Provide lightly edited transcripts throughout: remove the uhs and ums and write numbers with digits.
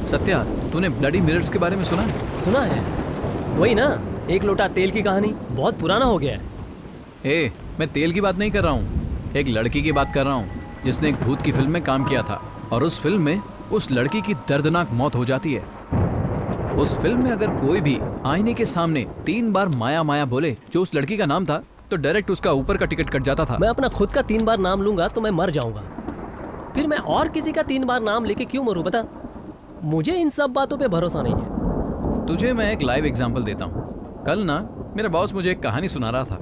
सत्या, तूने bloody mirrors के बारे में सुना है? सुना है, वही ना, एक लोटा तेल की कहानी, बहुत पुराना हो गया है। मैं तेल की बात नहीं कर रहा हूँ, एक लड़की की बात कर रहा हूँ जिसने एक भूत की फिल्म में काम किया था और उस फिल्म में उस लड़की की दर्दनाक मौत हो जाती है। उस फिल्म में अगर कोई भी आईने के सामने 3 बार माया माया बोले, जो उस लड़की का नाम था, तो डायरेक्ट उसका ऊपर का टिकट कट जाता था। मैं अपना खुद का 3 बार नाम लूंगा तो मैं मर जाऊंगा, फिर मैं और किसी का 3 बार नाम लेके क्यों मरूं? बता, मुझे इन सब बातों पे भरोसा नहीं है। तुझे मैं एक लाइव एग्जांपल देता हूँ। कल ना मेरा बॉस मुझे एक कहानी सुना रहा था।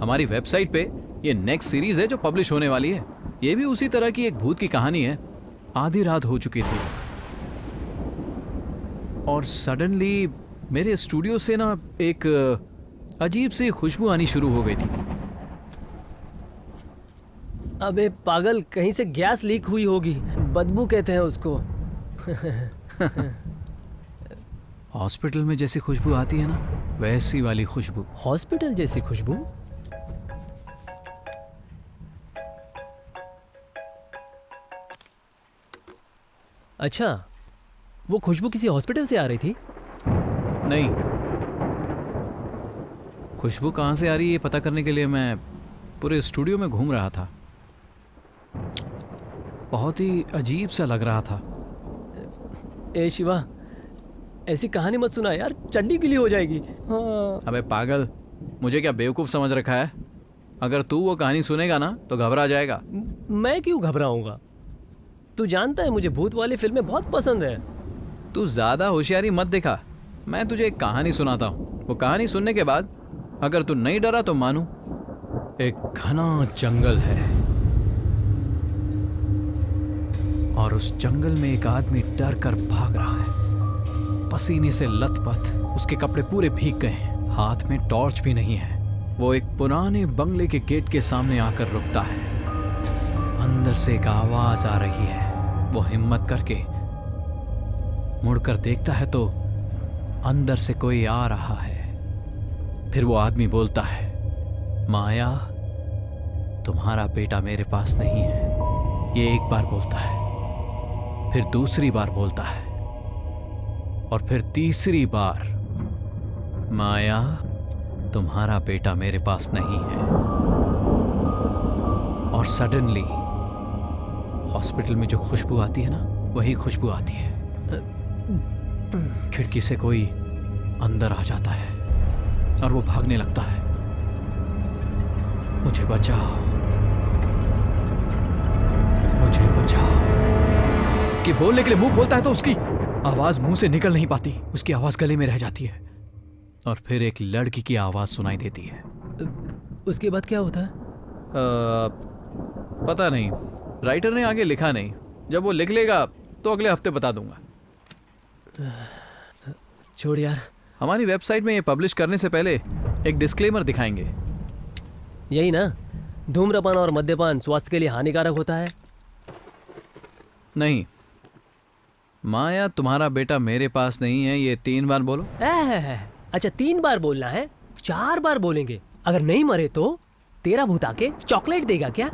हमारी वेबसाइट पे ये नेक्स्ट सीरीज है जो पब्लिश होने वाली है। ये भी उसी तरह की एक भूत की कहानी है। आधी रात हो चुकी थी और सडनली मेरे स्टूडियो से ना एक अजीब सी खुशबू आनी शुरू हो गई थी। अबे पागल, कहीं से गैस लीक हुई होगी, बदबू कहते हैं उसको। हॉस्पिटल में जैसी खुशबू आती है ना, वैसी वाली खुशबू। हॉस्पिटल जैसी खुशबू? अच्छा, वो खुशबू किसी हॉस्पिटल से आ रही थी? नहीं, खुशबू कहाँ से आ रही है ये पता करने के लिए मैं पूरे स्टूडियो में घूम रहा था। बहुत ही अजीब सा लग रहा था। ए शिवा, ऐसी कहानी मत सुना यार, चड्डी गीली हो जाएगी। हाँ। अबे पागल, मुझे क्या बेवकूफ़ समझ रखा है? अगर तू वो कहानी सुनेगा ना तो घबरा जाएगा। मैं क्यों घबराऊंगा? तू जानता है मुझे भूत वाली फिल्में बहुत पसंद है। तू ज़्यादा होशियारी मत दिखा। मैं तुझे एक कहानी सुनाता हूँ। वो कहानी सुनने के बाद अगर तू नहीं डरा तो मानू। एक घना जंगल है और उस जंगल में एक आदमी डर कर भाग रहा है। पसीने से लथपथ, उसके कपड़े पूरे भीग गए हैं, हाथ में टॉर्च भी नहीं है। वो एक पुराने बंगले के गेट के सामने आकर रुकता है। अंदर से एक आवाज आ रही है। वो हिम्मत करके मुड़कर देखता है तो अंदर से कोई आ रहा है। फिर वो आदमी बोलता है, माया, तुम्हारा बेटा मेरे पास नहीं है। ये एक बार बोलता है, फिर दूसरी बार बोलता है और फिर तीसरी बार, माया, तुम्हारा बेटा मेरे पास नहीं है। और सडनली हॉस्पिटल में जो खुशबू आती है ना, वही खुशबू आती है। खिड़की से कोई अंदर आ जाता है और वो भागने लगता है, मुझे बचाओ, मुझे बचाओ। कि बोलने के लिए मुंह खोलता है तो उसकी आवाज मुंह से निकल नहीं पाती, उसकी आवाज गले में रह जाती है और फिर एक लड़की की आवाज सुनाई देती है। उसके बाद क्या होता है? पता नहीं, राइटर ने आगे लिखा नहीं। जब वो लिख लेगा तो अगले हफ्ते बता दूंगा। छोड़ यार। हमारी वेबसाइट में ये पब्लिश करने से पहले एक डिस्क्लेमर दिखाएंगे। यही ना, धूम्रपान और मद्यपान स्वास्थ्य के लिए हानिकारक होता है। नहीं, माया, तुम्हारा बेटा मेरे पास नहीं है, ये 3 बार बोलो। अच्छा, 3 बार बोलना है? 4 बार बोलेंगे। अगर नहीं मरे तो तेरा भूत आके चॉकलेट देगा क्या?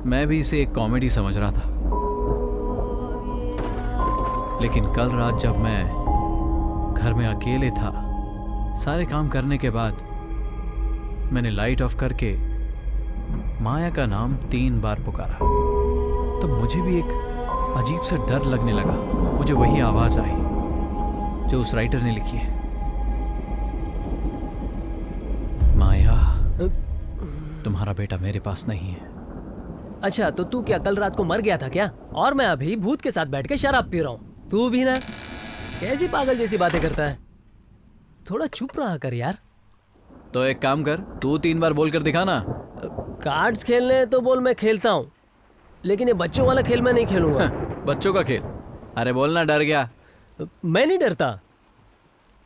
मैं भी इसे एक कॉमेडी समझ रहा था, लेकिन कल रात जब मैं घर में अकेले था, सारे काम करने के बाद मैंने लाइट ऑफ करके माया का नाम 3 बार पुकारा तो मुझे भी एक अजीब सा डर लगने लगा। मुझे वही आवाज आई जो उस राइटर ने लिखी है, माया, तुम्हारा बेटा मेरे पास नहीं है। अच्छा, तो तू क्या कल रात को मर गया था क्या? और मैं अभी भूत के साथ बैठ के शराब पी रहा हूँ। तू भी ना, कैसी पागल जैसी बातें करता है। थोड़ा चुप रहा कर यार। तो एक काम कर, तू 3 बार बोल कर दिखा ना। कार्ड्स खेलने तो बोल, मैं खेलता हूँ, लेकिन ये बच्चों वाला खेल मैं नहीं खेलूंगा। बच्चों का खेल? अरे बोलना, डर गया? मैं नहीं डरता।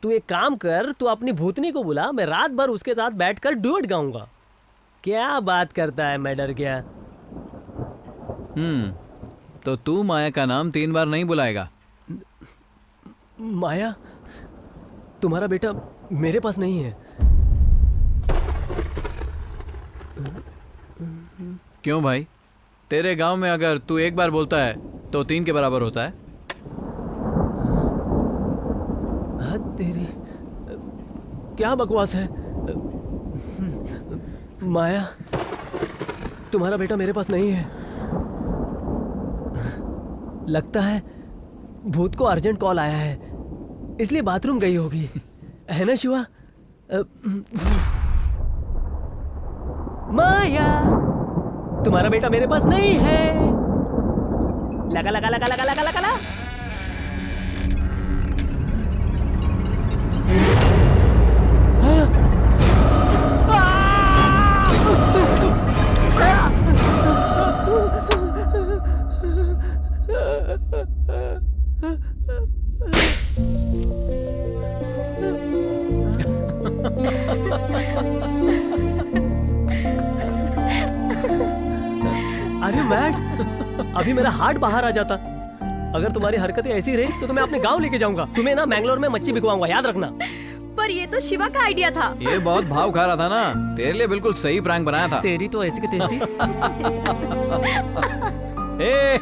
तू एक काम कर, तू अपनी भूतनी को बुला, मैं रात भर उसके साथ बैठकर डुएट गाऊंगा। क्या बात करता है, मैं डर गया? तो तू माया का नाम 3 बार नहीं बुलाएगा? माया, तुम्हारा बेटा मेरे पास नहीं है। क्यों भाई? तेरे गांव में अगर तू 1 बार बोलता है तो 3 के बराबर होता है। हद तेरी, क्या बकवास है। माया, तुम्हारा बेटा मेरे पास नहीं है। लगता है भूत को अर्जेंट कॉल आया है, इसलिए बाथरूम गई होगी, है ना शिवा? माया, तुम्हारा बेटा मेरे पास नहीं है। लगा लगा लगा लगा लगा लगा लगा। अरे मैड, अभी मेरा हार्ट बाहर आ जाता। अगर तुम्हारी हरकतें ऐसी रही तो मैं अपने गांव लेके जाऊंगा। तुम्हें ना मैंगलोर में मच्छी बिकवाऊंगा, याद रखना। पर ये तो शिवा का आइडिया था। ये बहुत भाव खा रहा था ना, तेरे लिए बिल्कुल सही प्रैंक बनाया था। तेरी तो ऐसी की तैसी। ए!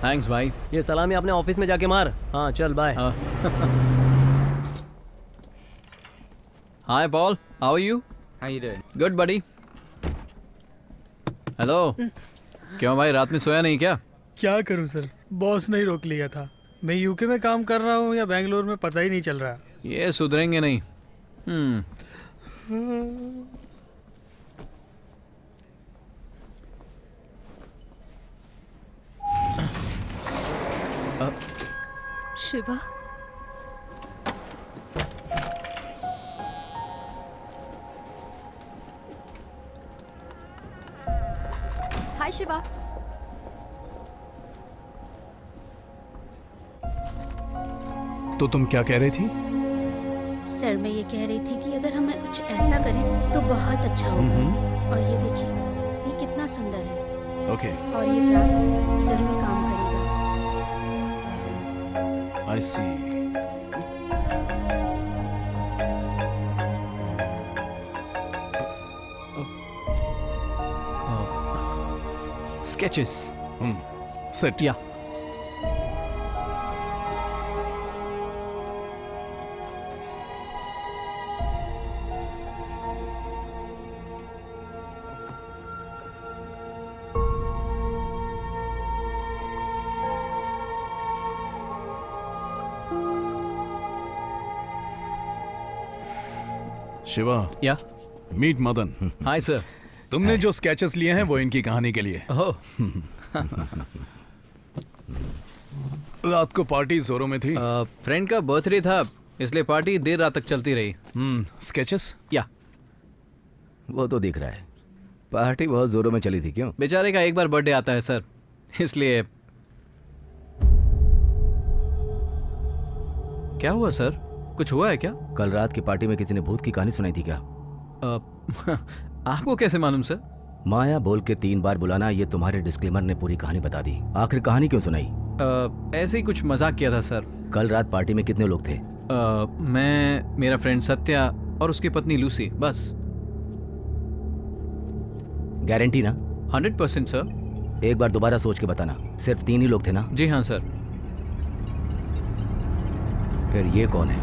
थैंक्स भाई। ये सलामी अपने ऑफिस में जाके मार। हाँ चल bye. Hi Paul, how are you? How you doing? Good buddy. Hello. क्यों भाई, रात में सोया नहीं क्या? क्या करूं सर, बॉस ने ही रोक लिया था। मैं यूके में काम कर रहा हूं या बेंगलोर में पता ही नहीं चल रहा। ये सुधरेंगे नहीं। शिवा, हाय शिवा। तो तुम क्या कह रही थी? सर मैं ये कह रही थी कि अगर हम कुछ ऐसा करें तो बहुत अच्छा होगा। और ये देखिए, ये कितना सुंदर है। ओके, और ये प्लान जरूर काम करेगा। आई सी। स्केचेस। सेट। या शिवा, या मीट मदन। Hi sir. तुमने जो स्केचेस लिए हैं वो इनकी कहानी के लिए। ओह, रात को पार्टी जोरों में थी। फ्रेंड का बर्थडे था, इसलिए पार्टी देर रात तक चलती रही। स्केचेस? या वो तो दिख रहा है, पार्टी बहुत जोरों में चली थी। क्यों? बेचारे का एक बार बर्थडे आता है सर, इसलिए। क्या हुआ सर, कुछ हुआ है क्या? कल रात की पार्टी में किसी ने भूत की कहानी सुनाई थी क्या? आपको कैसे मालूम सर? माया बोल के 3 बार बुलाना, ये तुम्हारे डिस्क्लेमर ने पूरी कहानी बता दी। आखिर कहानी क्यों सुनाई? ऐसे ही कुछ मजाक किया था सर। कल रात पार्टी में कितने लोग थे? मैं, मेरा फ्रेंड सत्या और उसकी पत्नी लूसी, बस। गारंटी ना? 100% सर। एक बार दोबारा सोच के बताना। सिर्फ 3 ही लोग थे ना? जी हाँ सर। फिर ये कौन है?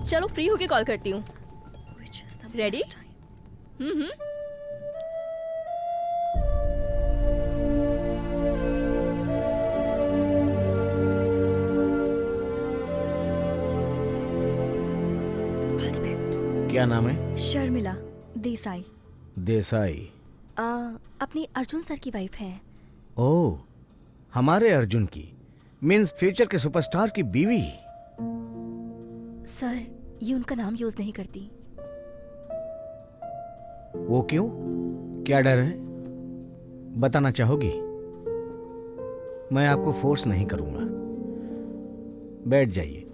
चलो फ्री होके कॉल करती हूँ। रेडी? क्या नाम है? शर्मिला देसाई। देसाई। अपनी अर्जुन सर की वाइफ है। ओह, हमारे अर्जुन की, मीन्स फ्यूचर के सुपरस्टार की बीवी। सर ये उनका नाम यूज नहीं करती। वो क्यों? क्या डर है? बताना चाहोगी? मैं आपको फोर्स नहीं करूंगा। बैठ जाइए।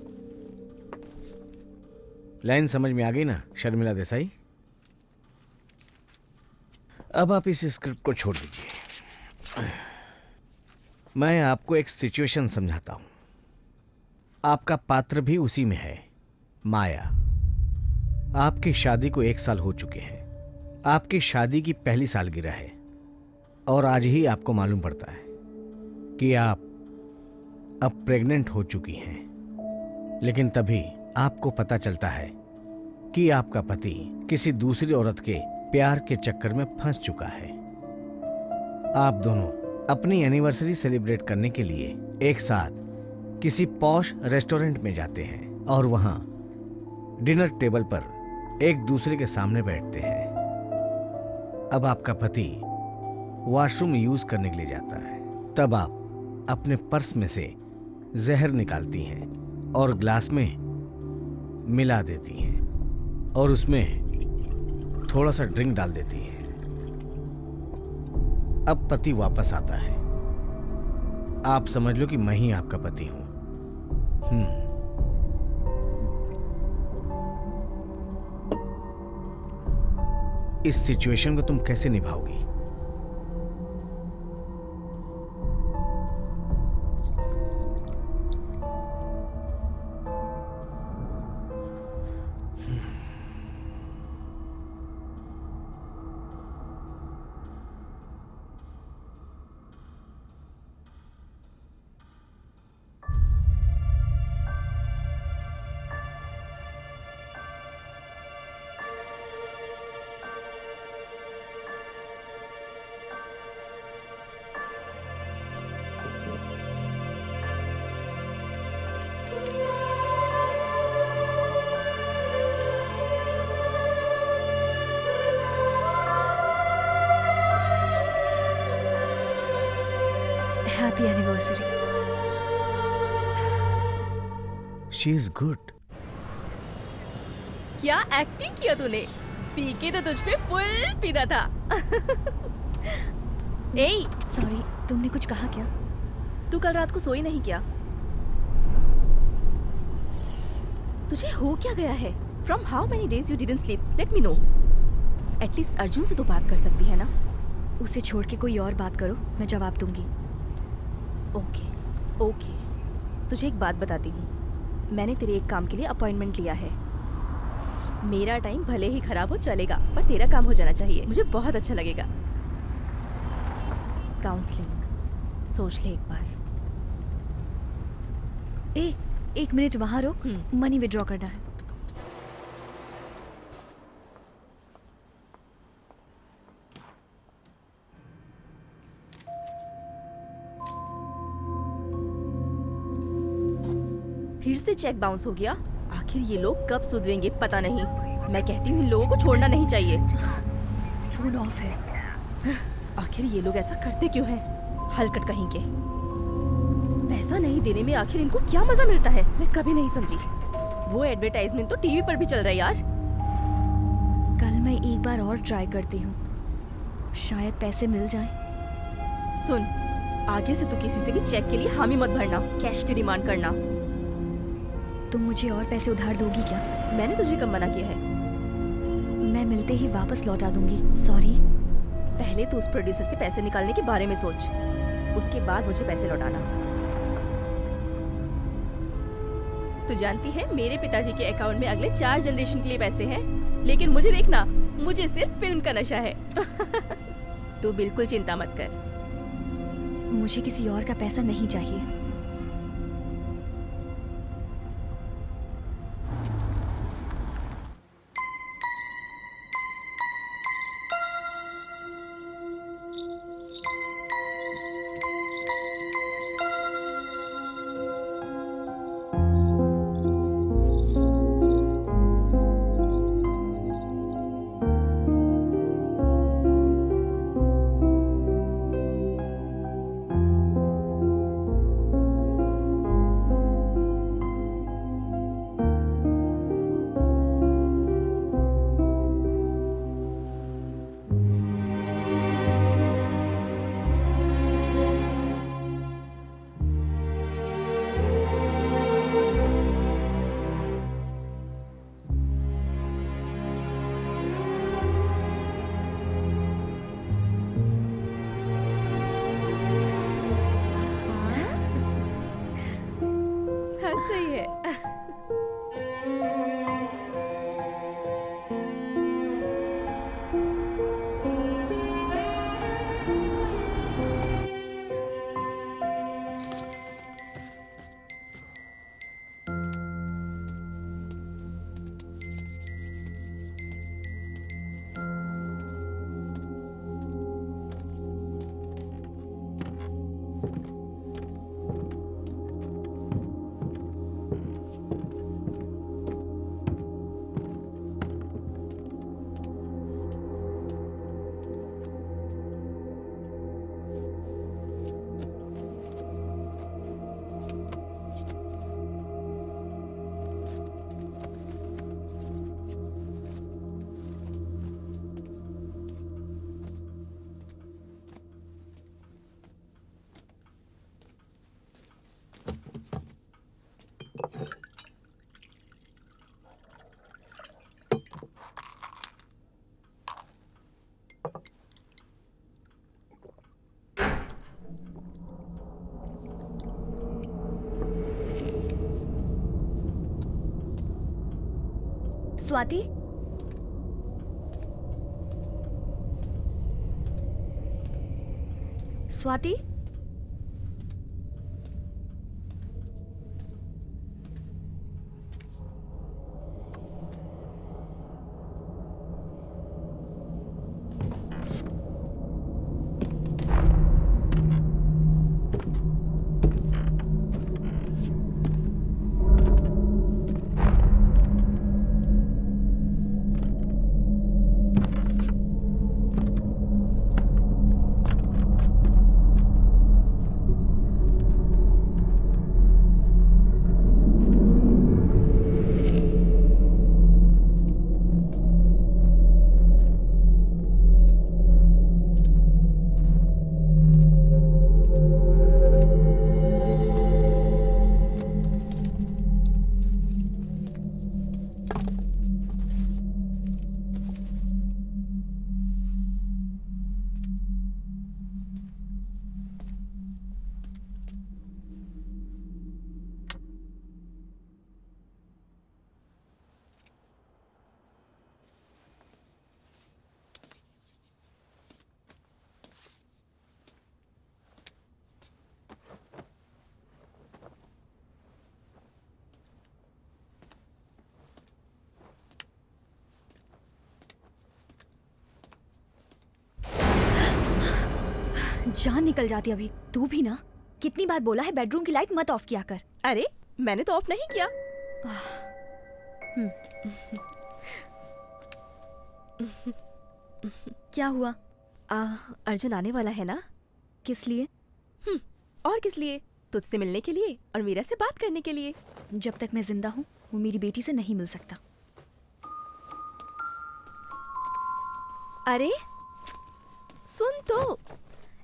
लाइन समझ में आ गई ना शर्मिला देसाई? अब आप इस स्क्रिप्ट को छोड़ दीजिए। मैं आपको एक सिचुएशन समझाता हूं। आपका पात्र भी उसी में है, माया। आपकी शादी को 1 साल हो चुके हैं। आपकी शादी की पहली सालगिरह है और आज ही आपको मालूम पड़ता है कि आप अब प्रेग्नेंट हो चुकी हैं। लेकिन तभी आपको पता चलता है कि आपका पति किसी दूसरी औरत के प्यार के चक्कर में फंस चुका है। आप दोनों अपनी एनिवर्सरी सेलिब्रेट करने के लिए एक साथ किसी पॉश रेस्टोरेंट में जाते हैं और वहां डिनर टेबल पर एक दूसरे के सामने बैठते हैं। अब आपका पति वॉशरूम यूज करने के लिए जाता है। तब आप अपने पर्स में से जहर निकालती हैं और ग्लास में मिला देती हैं और उसमें थोड़ा सा ड्रिंक डाल देती हैं। अब पति वापस आता है। आप समझ लो कि मैं ही आपका पति हूं। इस सिचुएशन को तुम कैसे निभाओगी? Happy anniversary. She is good. क्या एक्टिंग किया तूने? पीके तो तुझ पे फुल पीदा था। ए, सॉरी, तुमने कुछ कहा क्या? तू कल रात को सोई नहीं क्या? तुझे हो क्या गया है? From how many days you didn't sleep? Let me know. At least Arjun से तो बात कर सकती है ना? उसे छोड़ के कोई और बात करो, मैं जवाब दूंगी। ओके ओके, तुझे एक बात बताती हूँ। मैंने तेरे एक काम के लिए अपॉइंटमेंट लिया है। मेरा टाइम भले ही खराब हो चलेगा, पर तेरा काम हो जाना चाहिए। मुझे बहुत अच्छा लगेगा। काउंसलिंग, सोच ले एक बार। एक मिनट वहां रुक, मनी विड्रॉ करना है। फिर से चेक बाउंस हो गया। आखिर ये लोग कब सुधरेंगे पता नहीं। मैं कहती हूँ इन लोगों को छोड़ना नहीं चाहिए। फोन ऑफ है। आखिर ये लोग ऐसा करते क्यों हैं? हलकट कहीं के। पैसा नहीं देने में आखिर इनको क्या मजा मिलता है, मैं कभी नहीं समझी। वो एडवर्टाइजमेंट तो टीवी पर भी चल रहा है यार। कल मैं एक बार और ट्राई करती हूँ, शायद पैसे मिल जाएं। सुन, आगे से तू किसी से भी चेक के लिए हामी मत भरना, कैश की डिमांड करना। तुम मुझे और पैसे उधार दोगी क्या? मैंने तुझे कब मना किया है? मैं मिलते ही वापस लौटा दूंगी। सॉरी। पहले तो उस प्रोड्यूसर से पैसे निकालने के बारे में सोच, उसके बाद मुझे पैसे लौटाना। तू जानती है मेरे पिताजी के अकाउंट में अगले 4 जनरेशन के लिए पैसे हैं, लेकिन मुझे देखना, मुझे सिर्फ फिल्म का नशा है। तू बिल्कुल चिंता मत कर। मुझे किसी और का पैसा नहीं चाहिए। स्वाति, स्वाति, जान निकल जाती अभी। तू भी ना, कितनी बार बोला है बेडरूम की लाइट मत ऑफ किया कर। अरे मैंने तो ऑफ नहीं किया। क्या हुआ? अर्जुन आने वाला है ना। किस लिए? और किस लिए? तुझसे मिलने के लिए और मीरा से बात करने के लिए। जब तक मैं जिंदा हूँ वो मेरी बेटी से नहीं मिल सकता। अरे सुन तो,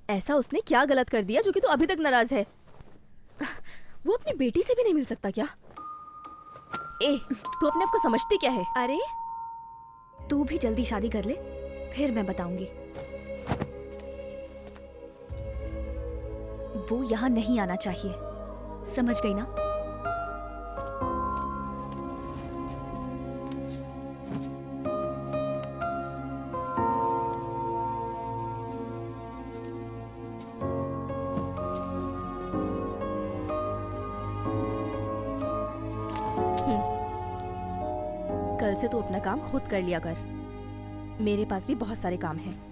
ऐसा उसने क्या गलत कर दिया जो कि तू अभी तक नाराज है? वो अपनी बेटी से भी नहीं मिल सकता क्या? ए, तू अपने आप को समझती क्या है? अरे तू भी जल्दी शादी कर ले, फिर मैं बताऊंगी। वो यहाँ नहीं आना चाहिए, समझ गई ना? कल से तो अपना काम खुद कर लिया कर। मेरे पास भी बहुत सारे काम हैं।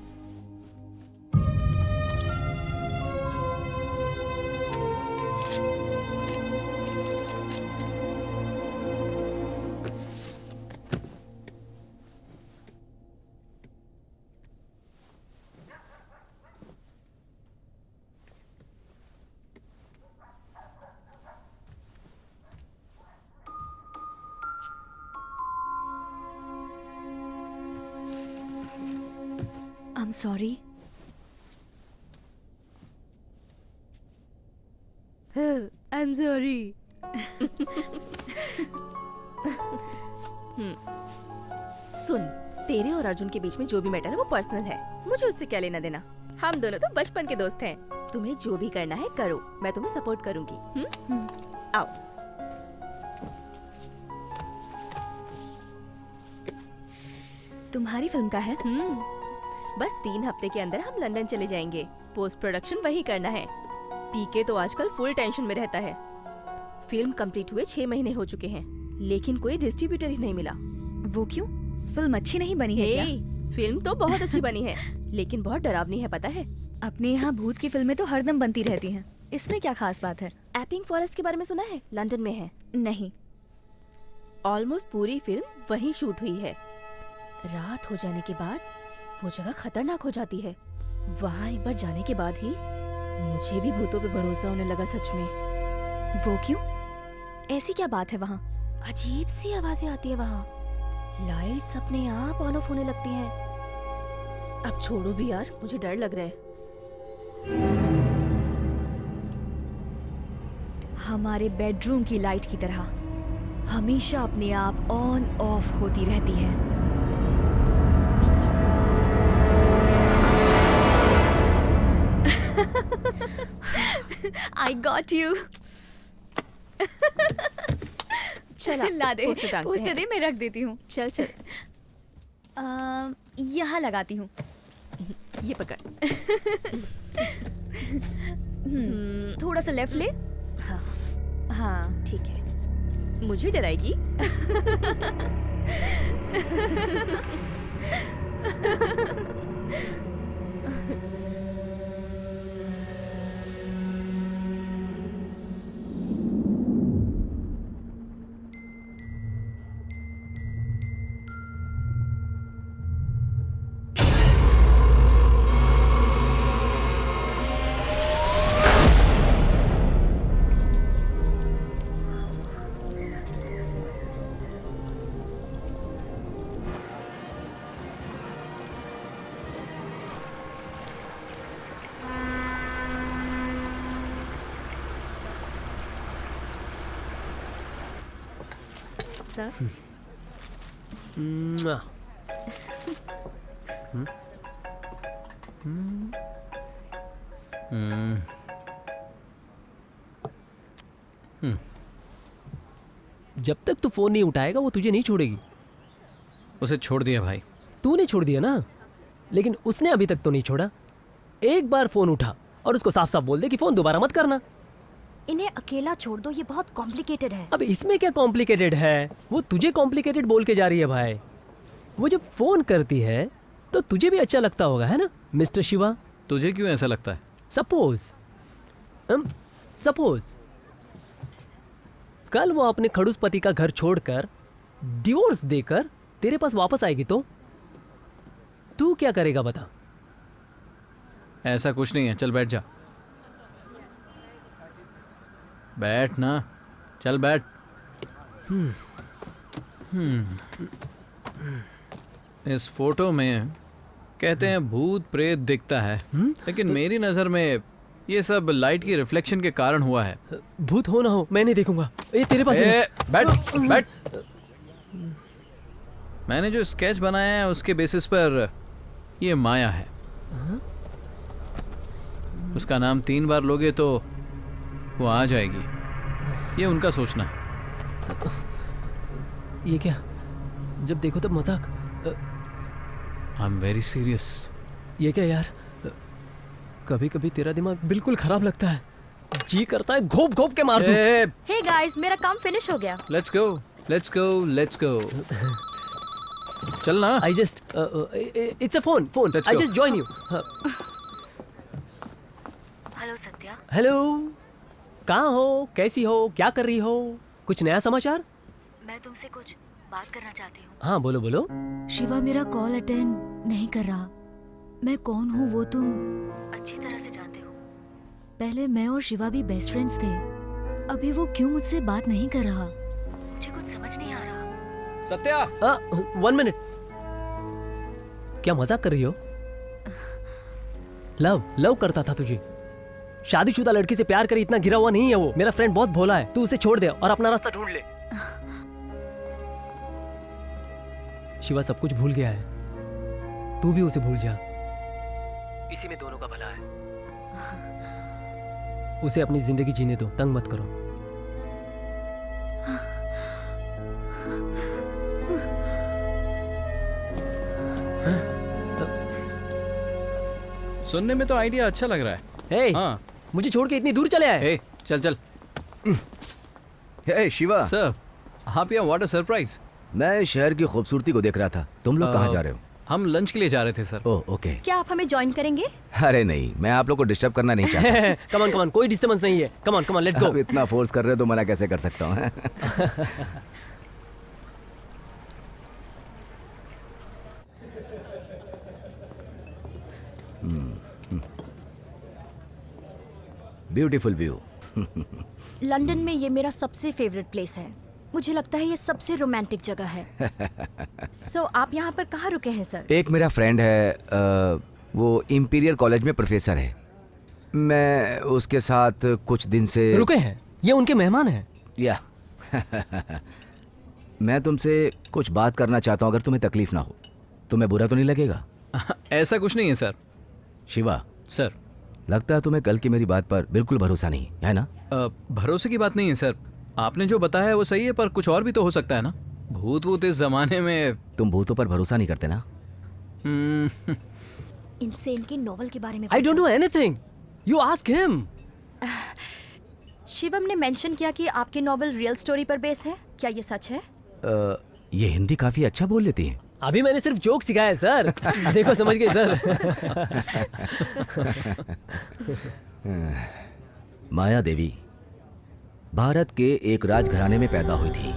I'm sorry. I'm sorry. सुन, तेरे और अर्जुन के बीच में जो भी मैटर है वो पर्सनल है। मुझे उससे क्या लेना देना। हम दोनों तो बचपन के दोस्त हैं। तुम्हें जो भी करना है करो, मैं तुम्हें सपोर्ट करूंगी। आओ। तुम्हारी फिल्म का है? बस 3 हफ्ते के अंदर हम लंदन चले जाएंगे। पोस्ट प्रोडक्शन वही करना है। पीके तो आजकल फुल टेंशन में रहता है। फिल्म कंप्लीट हुए 6 महीने हो चुके हैं, लेकिन कोई डिस्ट्रीब्यूटर ही नहीं मिला। वो क्यों? फिल्म अच्छी नहीं बनी है क्या? फिल्म तो बहुत अच्छी बनी है, लेकिन बहुत डरावनी है, पता है? अपने यहाँ भूत की फिल्में तो हरदम बनती रहती हैं। इसमें क्या खास बात है? एपिंग फॉरेस्ट के बारे में सुना है? लंदन में है। नहीं। ऑलमोस्ट पूरी फिल्म वहीं शूट हुई है। रात हो जाने के बाद वो जगह खतरनाक हो जाती है। वहाँ एक बार जाने के बाद ही मुझे भी भूतों पे भरोसा होने लगा, सच में। वो क्यों? ऐसी क्या बात है वहाँ? अजीब सी आवाजें आती है वहाँ। लाइट्स अपने आप ऑन ऑफ होने लगती हैं। अब छोड़ो भी यार, मुझे डर लग रहा है। हमारे बेडरूम की लाइट की तरह हमेशा अपने आप ऑन ऑफ होती रहती है। I got you. चल ला दे, पोस्टर टांगते पोस्टर हैं। दे, मैं रख देती हूँ। चल चल यहाँ लगाती हूँ। ये पकड़। थोड़ा सा लेफ्ट ले। हाँ हाँ ठीक है। मुझे डराएगी? सर म्वा। हम्म, जब तक तू फोन नहीं उठाएगा वो तुझे नहीं छोड़ेगी। उसे छोड़ दिया भाई। तूने छोड़ दिया ना, लेकिन उसने अभी तक तो नहीं छोड़ा। एक बार फोन उठा और उसको साफ साफ बोल दे कि फोन दोबारा मत करना। इन्हें अकेला छोड़ दो, ये बहुत कॉम्प्लिकेटेड है। अब इसमें क्या कॉम्प्लिकेटेड है? वो तुझे कॉम्प्लिकेटेड बोल के जा रही है भाई। वो जब फोन करती है तो तुझे भी अच्छा लगता होगा, है ना मिस्टर शिवा? तुझे क्यों ऐसा लगता है? सपोज कल वो अपने खड़ूस पति का घर छोड़कर डिवोर्स देकर तेरे पास वापस आएगी तो तू क्या करेगा बता? ऐसा कुछ नहीं है, चल बैठ जा। बैठ ना, चल बैठ। इस फोटो में कहते हैं भूत प्रेत दिखता है, लेकिन मेरी नजर में ये सब लाइट की रिफ्लेक्शन के कारण हुआ है। भूत हो ना हो मैं नहीं देखूंगा। ये तेरे पास है। बैठ बैठ। मैंने जो स्केच बनाया है उसके बेसिस पर ये माया है। उसका नाम 3 बार लोगे तो वो आ जाएगी। ये उनका सोचना है। ये क्या? जब देखो तब मजाक। I am very serious. ये क्या यार? कभी कभी तेरा दिमाग बिल्कुल खराब लगता है। जी करता है घोप घोप के मार दूं। हे गाइस, मेरा काम फिनिश हो गया। Let's go let's go let's go. चल ना। I just it's a phone. Let's I go. Just join you. Hello Satya. Hello, कहाँ हो? कैसी हो? क्या कर रही हो? कुछ नया समाचार? मैं तुमसे कुछ बात करना चाहती हूँ। हाँ बोलो बोलो। शिवा मेरा कॉल अटेंड नहीं कर रहा। मैं कौन हूँ वो तुम अच्छी तरह से जानते हो। पहले मैं और शिवा भी बेस्ट फ्रेंड्स थे। अभी वो क्यों मुझसे बात नहीं कर रहा? मुझे कुछ समझ नहीं आ रहा। सत्या। 1 मिनट। क्या मजाक कर रही हो? लव करता था तुझे। शादीशुदा लड़की से प्यार करे इतना गिरा हुआ नहीं है वो। मेरा फ्रेंड बहुत भोला है। तू उसे छोड़ दे और अपना रास्ता ढूंढ ले। शिवा सब कुछ भूल गया है, तू भी उसे भूल जा। इसी में दोनों का भला है। उसे अपनी जिंदगी जीने दो, तंग मत करो। सुनने में तो आइडिया अच्छा लग रहा है। हे, हाँ। मुझे छोड़ के इतनी दूर चले आए। हे, चल चल। हे शिवा, सर, आप यहाँ व्हाट अ सरप्राइज। मैं शहर की खूबसूरती को देख रहा था। तुम लोग कहाँ जा रहे हो? हम लंच के लिए जा रहे थे सर। Oh okay. क्या आप हमें ज्वाइन करेंगे? अरे नहीं, मैं आप लोग को डिस्टर्ब करना नहीं चाहता। कम ऑन, कोई डिस्टर्बेंस नहीं है। Come on let's go. अब इतना फोर्स कर रहे हो तो मना कैसे कर सकता हूँ? Beautiful view. लंदन में ये मेरा सबसे फेवरेट प्लेस है। मुझे लगता है ये सबसे रोमांटिक जगह है। सो आप यहाँ पर कहाँ रुके हैं सर? एक मेरा फ्रेंड है, वो इंपीरियल कॉलेज में प्रोफेसर है। मैं उसके साथ कुछ दिन से रुके हैं। ये उनके मेहमान हैं। या मैं तुमसे कुछ बात करना चाहता हूँ, अगर तुम्हें तकलीफ ना हो। तुम्हें बुरा तो नहीं लगेगा? ऐसा कुछ नहीं है सर। शिवा सर, लगता है तुम्हें कल की मेरी बात पर बिल्कुल भरोसा नहीं है ना? भरोसे की बात नहीं है सर। आपने जो बताया है वो सही है, पर कुछ और भी तो हो सकता है ना। भूत वूत इस जमाने में। तुम भूतों पर भरोसा नहीं करते ना? इनसे इनकी नॉवल के बारे में I don't know anything, you ask him. Shivam ने मेंशन किया कि आपकी नॉवल रियल स्टोरी पर बेस है, क्या ये सच है? ये हिंदी काफी अच्छा बोल लेती हैं। अभी मैंने सिर्फ जोक सिखाया है सर। देखो समझ गए सर। माया देवी भारत के एक राजघराने में पैदा हुई थी।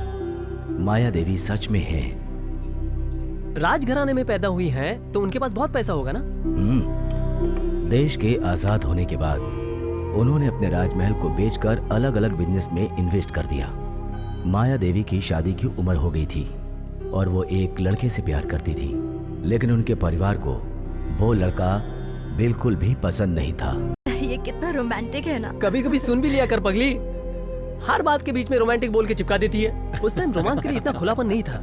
माया देवी सच में है। राजघराने में पैदा हुई है तो उनके पास बहुत पैसा होगा ना? देश के आजाद होने के बाद उन्होंने अपने राजमहल को बेचकर अलग अलग बिजनेस में इन्वेस्ट कर दिया। माया देवी की शादी की उम्र हो गई थी और वो एक लड़के से प्यार करती थी, लेकिन उनके परिवार को वो लड़का बिल्कुल भी पसंद नहीं था। ये कितना रोमांटिक है ना। कभी कभी सुन भी लिया कर पगली, हर बात के बीच में रोमांटिक बोल के चिपका देती है। उस टाइम रोमांस के लिए इतना खुलापन नहीं था।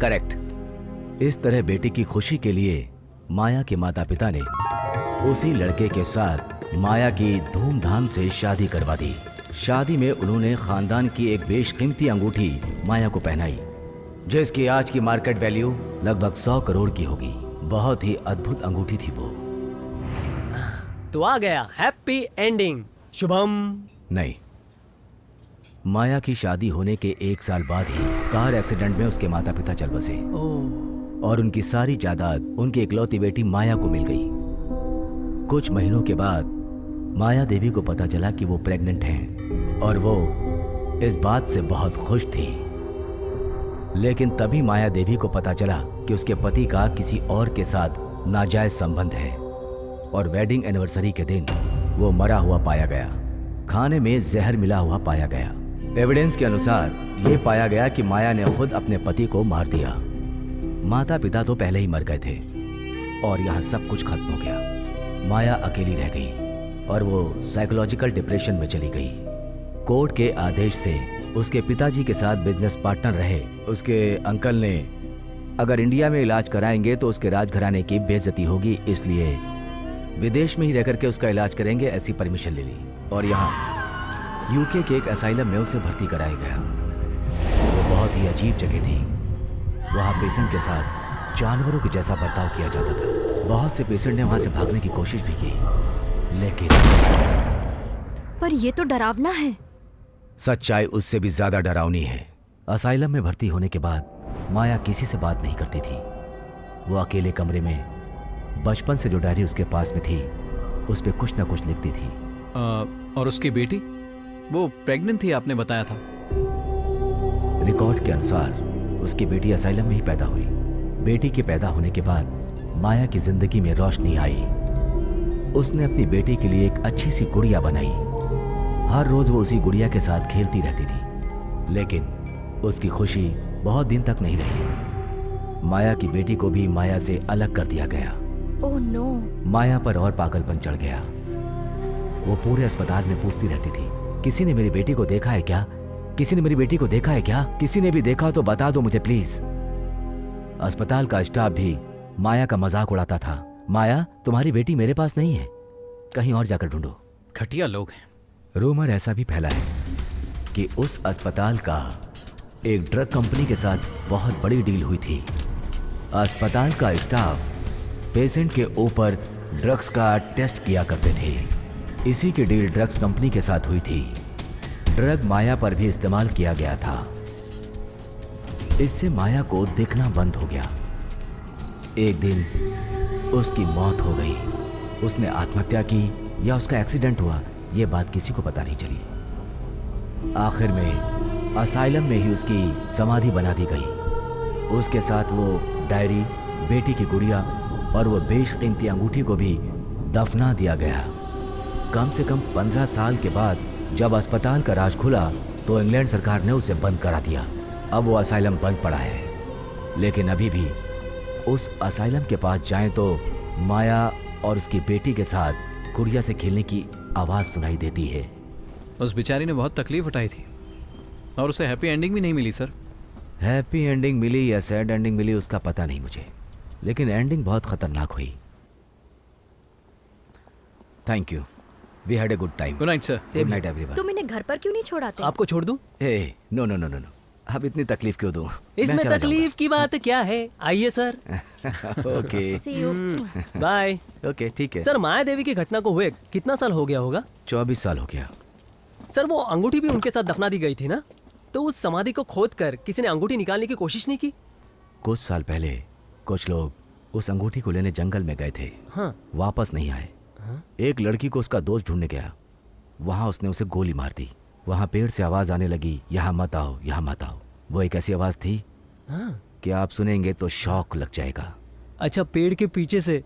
करेक्ट। इस तरह बेटी की खुशी के लिए माया के माता पिता ने उसी लड़के के साथ माया की धूमधाम से शादी करवा दी। शादी में उन्होंने खानदान की एक बेशकीमती अंगूठी माया को पहनाई, जिसकी आज की मार्केट वैल्यू लगभग 100 करोड़ की होगी। बहुत ही अद्भुत अंगूठी थी वो। तो आ गया हैप्पी एंडिंग। शुभम। नहीं, माया की शादी होने के 1 साल बाद ही कार एक्सीडेंट में उसके माता पिता चल बसे और उनकी सारी जायदाद उनकी इकलौती बेटी माया को मिल गई। कुछ महीनों के बाद माया देवी को पता चला कि वो प्रेग्नेंट हैं और वो इस बात से बहुत खुश थी। लेकिन तभी माया देवी को पता चला कि उसके पति का किसी और के साथ नाजायज संबंध है और वेडिंग एनिवर्सरी के दिन वो मरा हुआ पाया गया। खाने में जहर मिला हुआ पाया गया। एविडेंस के अनुसार ये पाया गया कि माया ने खुद अपने पति को मार दिया। माता पिता तो पहले ही मर गए थे और यहाँ सब कुछ खत्म हो गया। माया अकेली रह गई और वो साइकोलॉजिकल डिप्रेशन में चली गई। कोर्ट के आदेश से उसके पिताजी के साथ बिजनेस पार्टनर रहे उसके अंकल ने अगर इंडिया में इलाज कराएंगे तो उसके राजघराने की बेइज्जती होगी, इसलिए विदेश में ही रहकर के उसका इलाज करेंगे, ऐसी परमिशन ले ली और यहाँ यूके के एक असाइलम में उसे भर्ती कराया गया। वो बहुत ही अजीब जगह थी। वहाँ पेशेंट के साथ जानवरों के जैसा बर्ताव किया जाता था। बहुत से पेशेंट ने वहाँ से भागने की कोशिश भी की, लेकिन पर ये तो डरावना है। सच्चाई उससे भी ज्यादा डरावनी है। असाइलम में भर्ती होने के बाद माया किसी से बात नहीं करती थी। वो अकेले कमरे में बचपन से जो डायरी उसके पास में थी उस पे कुछ ना कुछ लिखती थी। और उसकी बेटी वो प्रेग्नेंट थी, आपने बताया था। रिकॉर्ड के अनुसार उसकी बेटी असाइलम में ही पैदा हुई। बेटी के पैदा होने के बाद माया की जिंदगी में रोशनी आई। उसने अपनी बेटी के लिए एक अच्छी सी गुड़िया बनाई। हर रोज वो उसी गुड़िया के साथ खेलती रहती थी, लेकिन उसकी खुशी बहुत दिन तक नहीं रही। माया की बेटी को भी माया से अलग कर दिया गया। Oh no. माया पर और पागलपन चढ़ गया। वो पूरे अस्पताल में पूछती रहती थी, किसी ने मेरी बेटी को देखा है क्या? किसी ने मेरी बेटी को देखा है क्या? किसी ने भी देखा तो बता दो मुझे प्लीज। अस्पताल का स्टाफ भी माया का मजाक उड़ाता था। माया, तुम्हारी बेटी मेरे पास नहीं है, कहीं और जाकर ढूंढो। घटिया लोग हैं। रूमर ऐसा भी फैला है कि उस अस्पताल का एक ड्रग कंपनी के साथ बहुत बड़ी डील हुई थी। अस्पताल का स्टाफ पेशेंट के ऊपर ड्रग्स का टेस्ट किया करते थे। इसी की डील ड्रग्स कंपनी के साथ हुई थी। ड्रग माया पर भी इस्तेमाल किया गया था। इससे माया को दिखना बंद हो गया। एक दिन उसकी मौत हो गई। उसने आत्महत्या की या उसका एक्सीडेंट हुआ, ये बात किसी को पता नहीं चली। आखिर में असाइलम में ही उसकी समाधि बना दी गई। उसके साथ वो डायरी, बेटी की गुड़िया और वो बेशकीमती अंगूठी को भी दफना दिया गया। कम से कम 15 साल के बाद जब अस्पताल का राज खुला तो इंग्लैंड सरकार ने उसे बंद करा दिया। अब वो असाइलम बंद पड़ा है, लेकिन अभी भी उस असाइलम के पास जाएं तो माया और उसकी बेटी के साथ गुड़िया से खेलने की आवाज़ सुनाई देती है। उस बेचारी ने बहुत तकलीफ उठाई थी और उसे हैप्पी एंडिंग भी नहीं मिली सर। हैप्पी एंडिंग मिली या सैड एंडिंग मिली उसका पता नहीं मुझे, लेकिन एंडिंग बहुत खतरनाक हुई। Thank you. We had a good time. Good night sir. Good night everyone. तुम इन्हें घर पर क्यों नहीं छोड़ाते? आपको छोड़ दूं? ए no no no no no, अब इतनी तकलीफ क्यों दूं? इसमें तकलीफ की बात क्या है? आइए sir. Okay See you. Bye. Okay ठीक है। सर माया देवी की घटना को हुए कितना साल हो गया होगा? 24 साल हो गया। सर वो अंगूठी भी उनके साथ दफना दी गई थी ना, तो उस समाधि को खोद कर किसी ने अंगूठी निकालने की कोशिश नहीं की? कुछ साल पहले कुछ लोग उस अंगूठी को लेने जंगल में गए थे, हाँ। वापस नहीं आए। एक लड़की को उसका दोस्त ढूंढने गया, वहां उसने उसे गोली मार दी। वहां पेड़ से आवाज आने लगी, यहाँ मत आओ, यहाँ मत आओ। वो एक ऐसी आवाज थी हाँ। कि आप सुनेंगे तो शौक लग जाएगा। अच्छा, पेड़ के पीछे से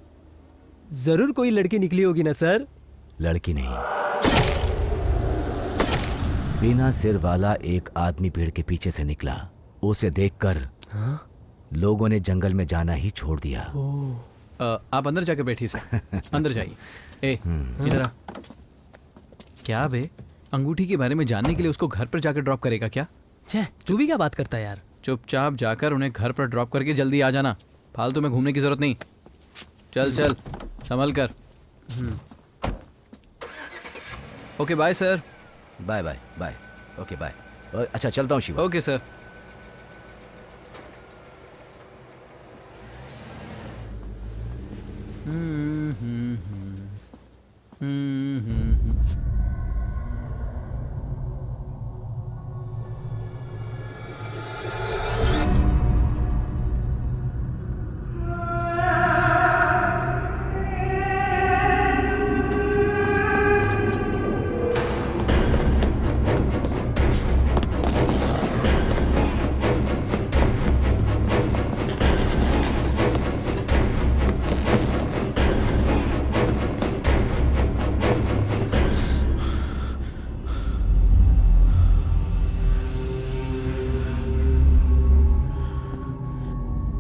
जरूर कोई लड़की निकली होगी ना सर? लड़की नहीं, बिना सिर वाला एक आदमी पेड़ के पीछे से निकला। उसे देखकर लोगों ने जंगल में जाना ही छोड़ दिया। आप अंदर जाके बैठिए सर, अंदर जाइए। ए इधर आ। क्या बे, अंगूठी के बारे में जानने के लिए उसको घर पर जाकर ड्रॉप करेगा क्या? छे, तू भी क्या बात करता है यार? चुपचाप जाकर उन्हें घर पर ड्रॉप करके जल्दी आ जाना। फालतू में घूमने की जरूरत नहीं। चल चल, संभल कर। Okay bye sir. Bye bye bye. Okay bye. अच्छा चलता हूँ Shiva. Okay sir.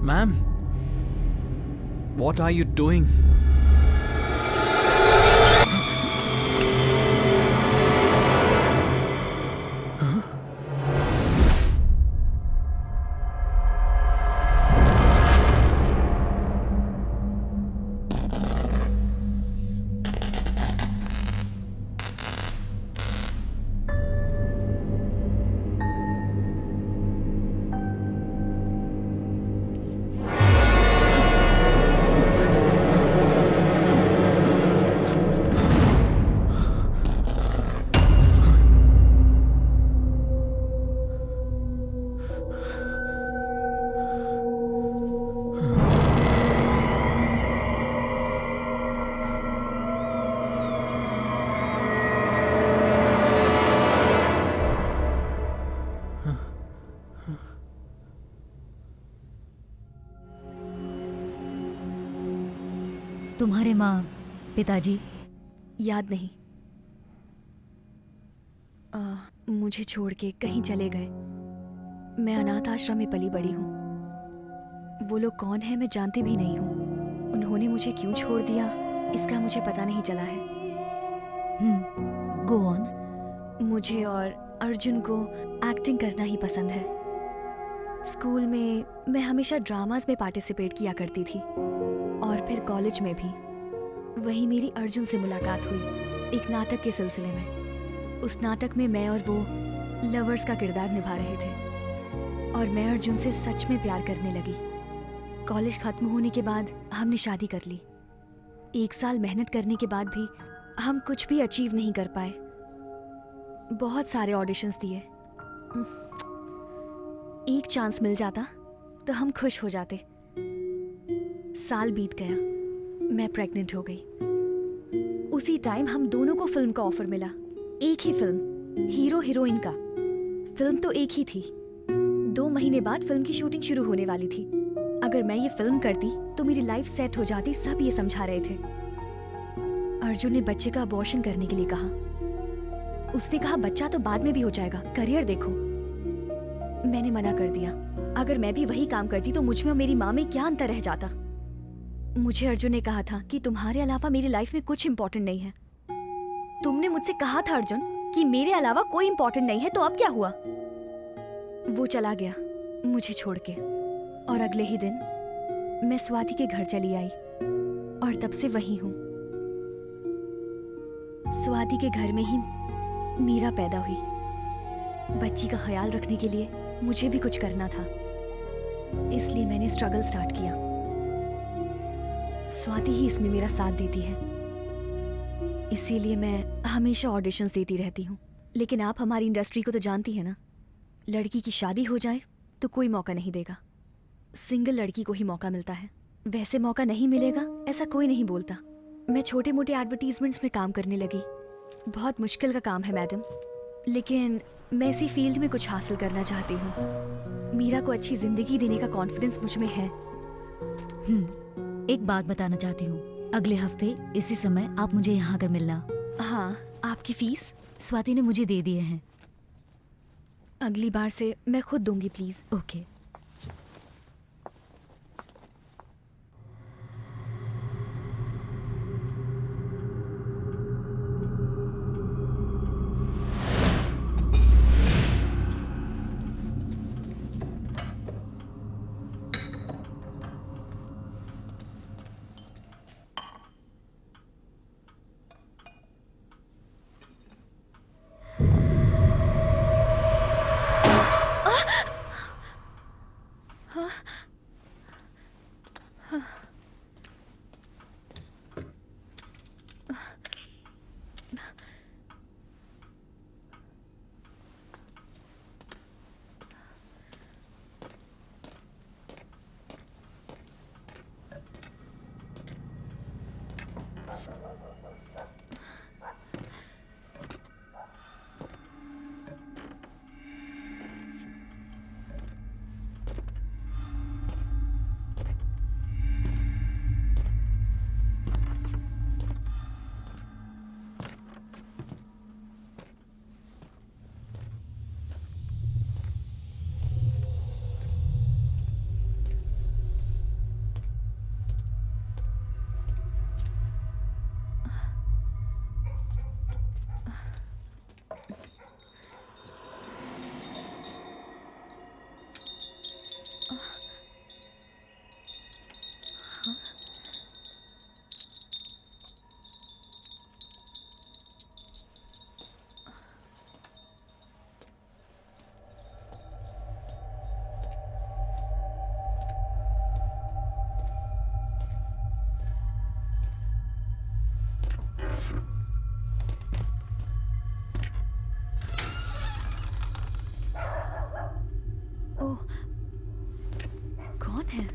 Ma'am, what are you doing? तुम्हारे माँ पिताजी? याद नहीं। मुझे छोड़ के कहीं चले गए। मैं अनाथ आश्रम में पली बड़ी हूँ। वो लोग कौन है मैं जानती भी नहीं हूँ। उन्होंने मुझे क्यों छोड़ दिया इसका मुझे पता नहीं चला है। Go on. मुझे और अर्जुन को एक्टिंग करना ही पसंद है। स्कूल में मैं हमेशा ड्रामास में पार्टिसिपेट किया करती थी और फिर कॉलेज में भी। वहीं मेरी अर्जुन से मुलाकात हुई एक नाटक के सिलसिले में। उस नाटक में मैं और वो लवर्स का किरदार निभा रहे थे और मैं अर्जुन से सच में प्यार करने लगी। कॉलेज खत्म होने के बाद हमने शादी कर ली। 1 साल मेहनत करने के बाद भी हम कुछ भी अचीव नहीं कर पाए। बहुत सारे ऑडिशंस दिए। एक चांस मिल जाता तो हम खुश हो जाते। साल बीत गया, मैं प्रेग्नेंट हो गई। उसी टाइम हम दोनों को फिल्म का ऑफर मिला। एक ही फिल्म, हीरो हीरोइन का। फिल्म तो एक ही थी। 2 महीने बाद फिल्म की शूटिंग शुरू होने वाली थी। अगर मैं ये फिल्म करती तो मेरी लाइफ सेट हो जाती, सब ये समझा रहे थे। अर्जुन ने बच्चे का अबॉर्शन करने के लिए कहा। उसने कहा बच्चा तो बाद में भी हो जाएगा, करियर देखो। मैंने मना कर दिया। अगर मैं भी वही काम करती तो मुझ में और मेरी माँ में क्या अंतर रह जाता। मुझे अर्जुन ने कहा था कि तुम्हारे अलावा मेरी लाइफ में कुछ इम्पोर्टेंट नहीं है। तुमने मुझसे कहा था अर्जुन कि मेरे अलावा कोई इम्पोर्टेंट नहीं है, तो अब क्या हुआ? वो चला गया मुझे छोड़ के और अगले ही दिन मैं स्वाति के घर चली आई और तब से वही हूँ। स्वाति के घर में ही मीरा पैदा हुई। बच्ची का ख्याल रखने के लिए मुझे भी कुछ करना था, इसलिए मैंने स्ट्रगल स्टार्ट किया। स्वाति ही इसमें मेरा साथ देती है, इसीलिए मैं हमेशा ऑडिशंस देती रहती हूँ। लेकिन आप हमारी इंडस्ट्री को तो जानती है ना, लड़की की शादी हो जाए तो कोई मौका नहीं देगा, सिंगल लड़की को ही मौका मिलता है। वैसे मौका नहीं मिलेगा ऐसा कोई नहीं बोलता। मैं छोटे मोटे एडवर्टीजमेंट्स में काम करने लगी। बहुत मुश्किल का काम है मैडम, लेकिन मैं इसी फील्ड में कुछ हासिल करना चाहती हूँ। मीरा को अच्छी जिंदगी देने का कॉन्फिडेंस मुझ में है। एक बात बताना चाहती हूँ, अगले हफ्ते इसी समय आप मुझे यहाँ आकर मिलना। हाँ, आपकी फीस स्वाति ने मुझे दे दिए हैं। अगली बार से मैं खुद दूंगी प्लीज। ओके। ओह, कौन है?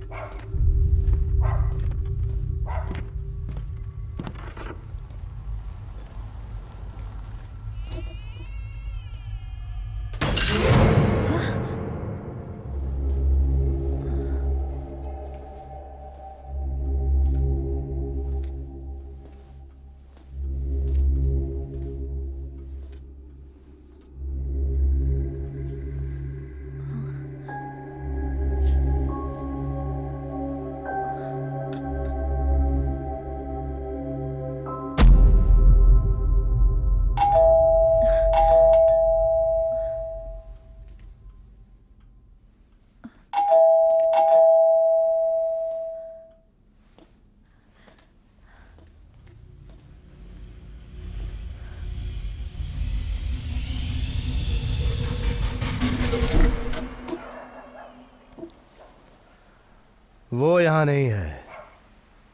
वो यहाँ नहीं है,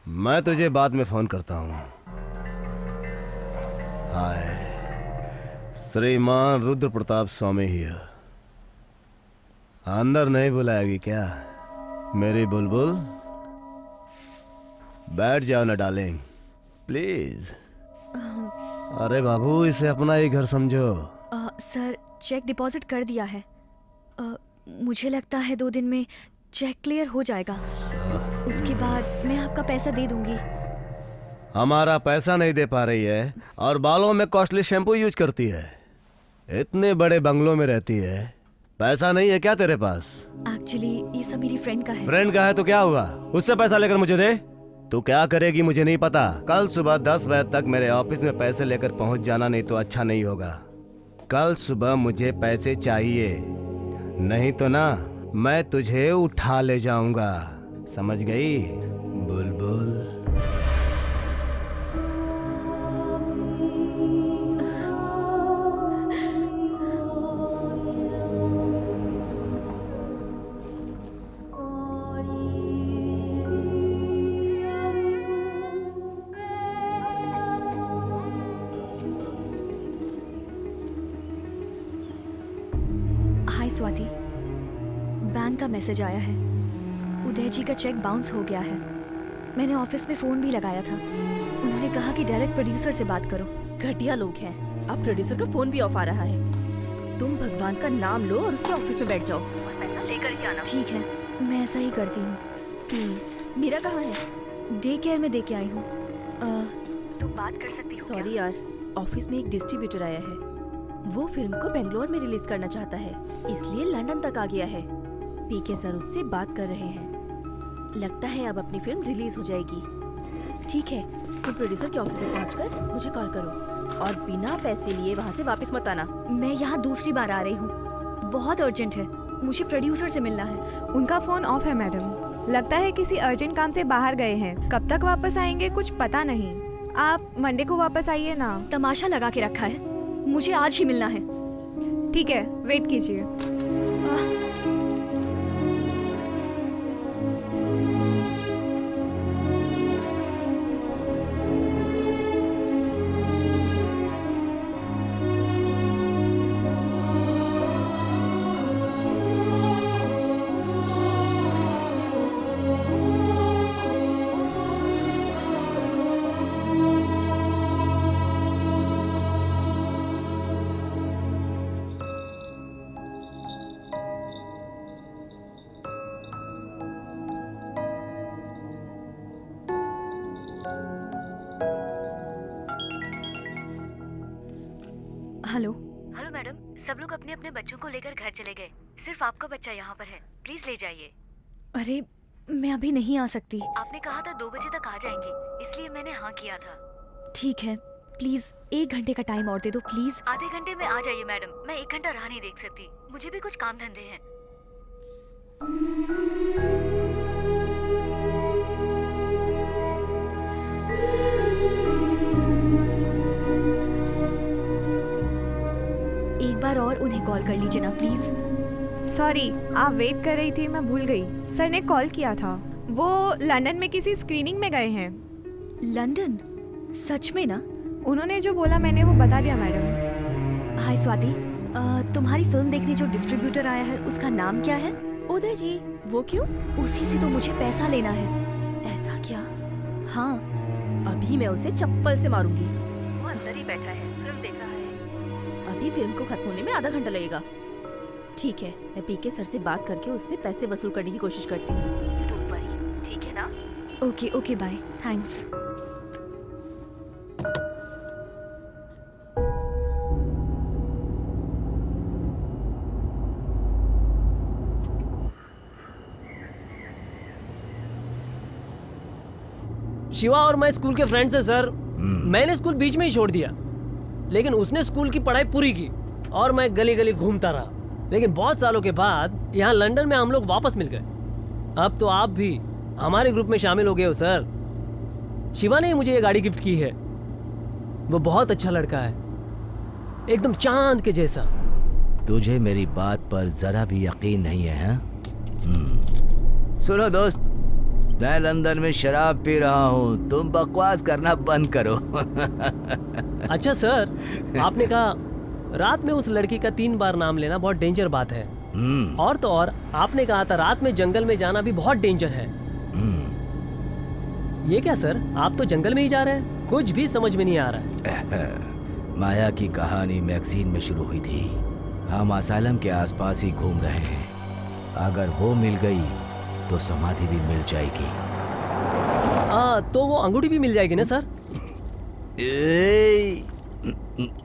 मैं तुझे बाद में फोन करता हूँ। हाय, श्रीमान रुद्र प्रताप स्वामी हियर। अंदर नहीं बुलाएगी क्या मेरी बुलबुल? बैठ जाओ ना डार्लिंग, प्लीज। अरे बाबू, इसे अपना ही घर समझो। सर, चेक डिपॉजिट कर दिया है। मुझे लगता है 2 दिन में चेक क्लियर हो जाएगा। उसके बाद मैं आपका पैसा दे दूंगी। हमारा पैसा नहीं दे पा रही है और बालों में कॉस्टली शैम्पू यूज करती है। इतने बड़े बंगलों में रहती है, पैसा नहीं है क्या तेरे पास? एक्चुअली ये सब मेरी फ्रेंड का है। फ्रेंड का है तो क्या हुआ, उससे पैसा लेकर मुझे दे। तू क्या करेगी मुझे नहीं पता। कल सुबह 10 बजे तक मेरे ऑफिस में पैसे लेकर पहुंच जाना, नहीं तो अच्छा नहीं होगा। कल सुबह मुझे पैसे चाहिए, नहीं तो ना मैं तुझे उठा ले जाऊंगा, समझ गई बुलबुल? स्वाति, बैंक का मैसेज आया है। उदय जी का चेक बाउंस हो गया है। मैंने ऑफिस में फ़ोन भी लगाया था। उन्होंने कहा कि डायरेक्ट प्रोड्यूसर से बात करो। घटिया लोग हैं। अब प्रोड्यूसर का फोन भी ऑफ आ रहा है। तुम भगवान का नाम लो और उसके ऑफिस में बैठ जाओ और पैसा लेकर ही आना। ठीक है, मैं ऐसा ही करती हूँ। मीरा कहाँ है? डे केयर में दे के आई हूँ। तुम बात कर सकती हो? सॉरी यार, ऑफिस में एक डिस्ट्रीब्यूटर आया है। वो फिल्म को बेंगलोर में रिलीज करना चाहता है, इसलिए लंदन तक आ गया है। पीके सर उससे बात कर रहे हैं। लगता है अब अपनी फिल्म रिलीज हो जाएगी। ठीक है, तुम प्रोड्यूसर के ऑफिस में पहुंचकर मुझे कॉल करो और बिना पैसे लिए वहाँ से वापस मत आना। मैं यहाँ दूसरी बार आ रही हूँ। बहुत अर्जेंट है, मुझे प्रोड्यूसर से मिलना है। उनका फोन ऑफ है मैडम। लगता है किसी अर्जेंट काम से बाहर गए हैं। कब तक वापस आएंगे कुछ पता नहीं। आप मंडे को वापस आइए ना। तमाशा लगा के रखा है, मुझे आज ही मिलना है। ठीक है, वेट कीजिए। हेलो मैडम, सब लोग अपने अपने बच्चों को लेकर घर चले गए। सिर्फ आपका बच्चा यहाँ पर है, प्लीज ले जाइए। अरे मैं अभी नहीं आ सकती। आपने कहा था 2 बजे तक आ जाएंगे, इसलिए मैंने हाँ किया था। ठीक है, प्लीज 1 घंटे का टाइम और दे दो प्लीज। आधे घंटे में आ जाइए मैडम, मैं 1 घंटा राह नहीं देख सकती। मुझे भी कुछ काम धंधे हैं। एक बार और उन्हें कॉल कर लीजिए ना प्लीज। सॉरी, आप वेट कर रही थी, मैं भूल गई। सर ने कॉल किया था, वो लंदन में किसी स्क्रीनिंग में गए हैं। लंदन? सच में ना? उन्होंने जो बोला मैंने वो बता दिया मैडम। हाय स्वाति, तुम्हारी फिल्म देखने जो डिस्ट्रीब्यूटर आया है उसका नाम क्या है? उदय जी। वो क्यों? उसी से तो मुझे पैसा लेना है। ऐसा क्या? हाँ। अभी मैं उसे चप्पल से मारूंगी। वो अंदर ही बैठा है, फिल्म देख रहा है। अभी फिल्म को खत्म होने में आधा घंटा लगेगा। ठीक है, मैं पीके सर से बात करके उससे पैसे वसूल करने की कोशिश करती हूँ। डोंट वरी, ठीक है ना? Okay okay, bye, thanks. Shiva और मैं स्कूल के फ्रेंड्स हैं सर। मैंने स्कूल बीच में ही छोड़ दिया, लेकिन उसने स्कूल की पढ़ाई पूरी की और मैं गली गली घूमता रहा। लेकिन बहुत सालों के बाद यहाँ लंदन में हम लोग वापस मिल गए। अब तो आप भी हमारे ग्रुप में शामिल हो गए हो सर। शिवा ने मुझे ये गाड़ी गिफ्ट की है। वो बहुत अच्छा लड़का है, एकदम चांद के जैसा। तुझे मेरी बात पर जरा भी यकीन नहीं है, हाँ? सुनो दोस्त, मैं लंदन में शराब पी रहा हूँ, तुम बकवास करना बंद करो। अच्छा सर, आपने कहा रात में उस लड़की का 3 बार नाम लेना बहुत डेंजर बात है। और तो और आपने कहा था रात में जंगल में जाना भी बहुत डेंजर है। ये क्या सर, आप तो जंगल में ही जा रहे हैं? कुछ भी समझ में नहीं आ रहा। माया की कहानी मैगजीन में शुरू हुई थी। हम असाइलम के आसपास ही घूम रहे हैं। अगर वो मिल गई तो समाधि भी मिल जाएगी। तो वो अंगूठी भी मिल जाएगी ना सर?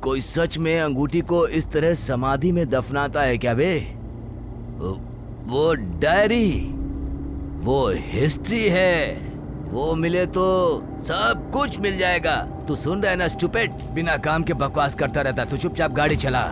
कोई सच में अंगूठी को इस तरह समाधि में दफनाता है क्या बे? वो डायरी, वो हिस्ट्री है। वो मिले तो सब कुछ मिल जाएगा। तू सुन रहा है ना स्टूपिड? बिना काम के बकवास करता रहता। तू चुपचाप गाड़ी चला।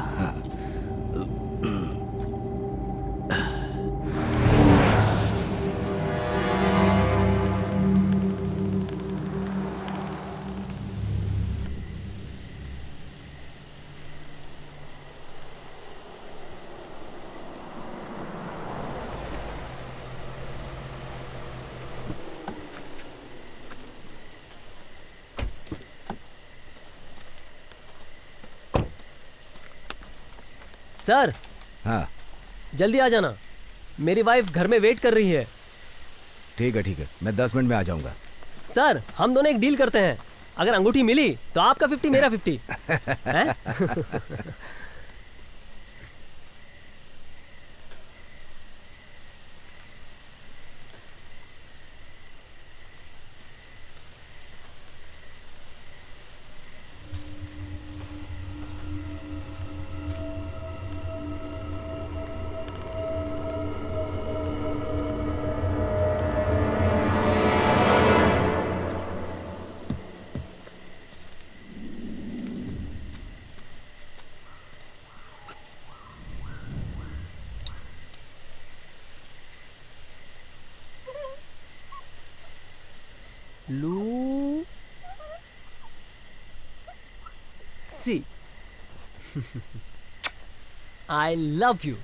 सर, हाँ, जल्दी आ जाना, मेरी वाइफ घर में वेट कर रही है। ठीक है, मैं 10 मिनट में आ जाऊंगा। सर, हम दोनों एक डील करते हैं, अगर अंगूठी मिली तो आपका 50 मेरा 50 हैं? Lucy, I love you.